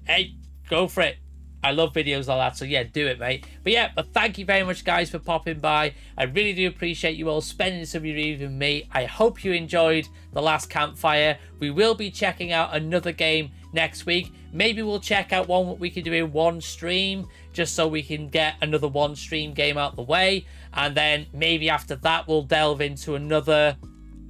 Hey, go for it. I love videos like that, so yeah, do it, mate. But thank you very much, guys, for popping by. I really do appreciate you all spending some of your evening with me. I hope you enjoyed The Last Campfire. We will be checking out another game next week. Maybe we'll check out one we can do in one stream, just so we can get another one stream game out the way. And then maybe after that, we'll delve into another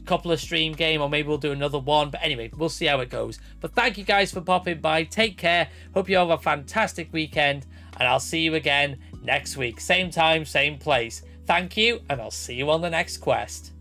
couple of stream game, or maybe we'll do another one. But anyway, we'll see how it goes. But thank you guys for popping by. Take care. Hope you have a fantastic weekend, and I'll see you again next week. Same time, same place. Thank you, and I'll see you on the next quest.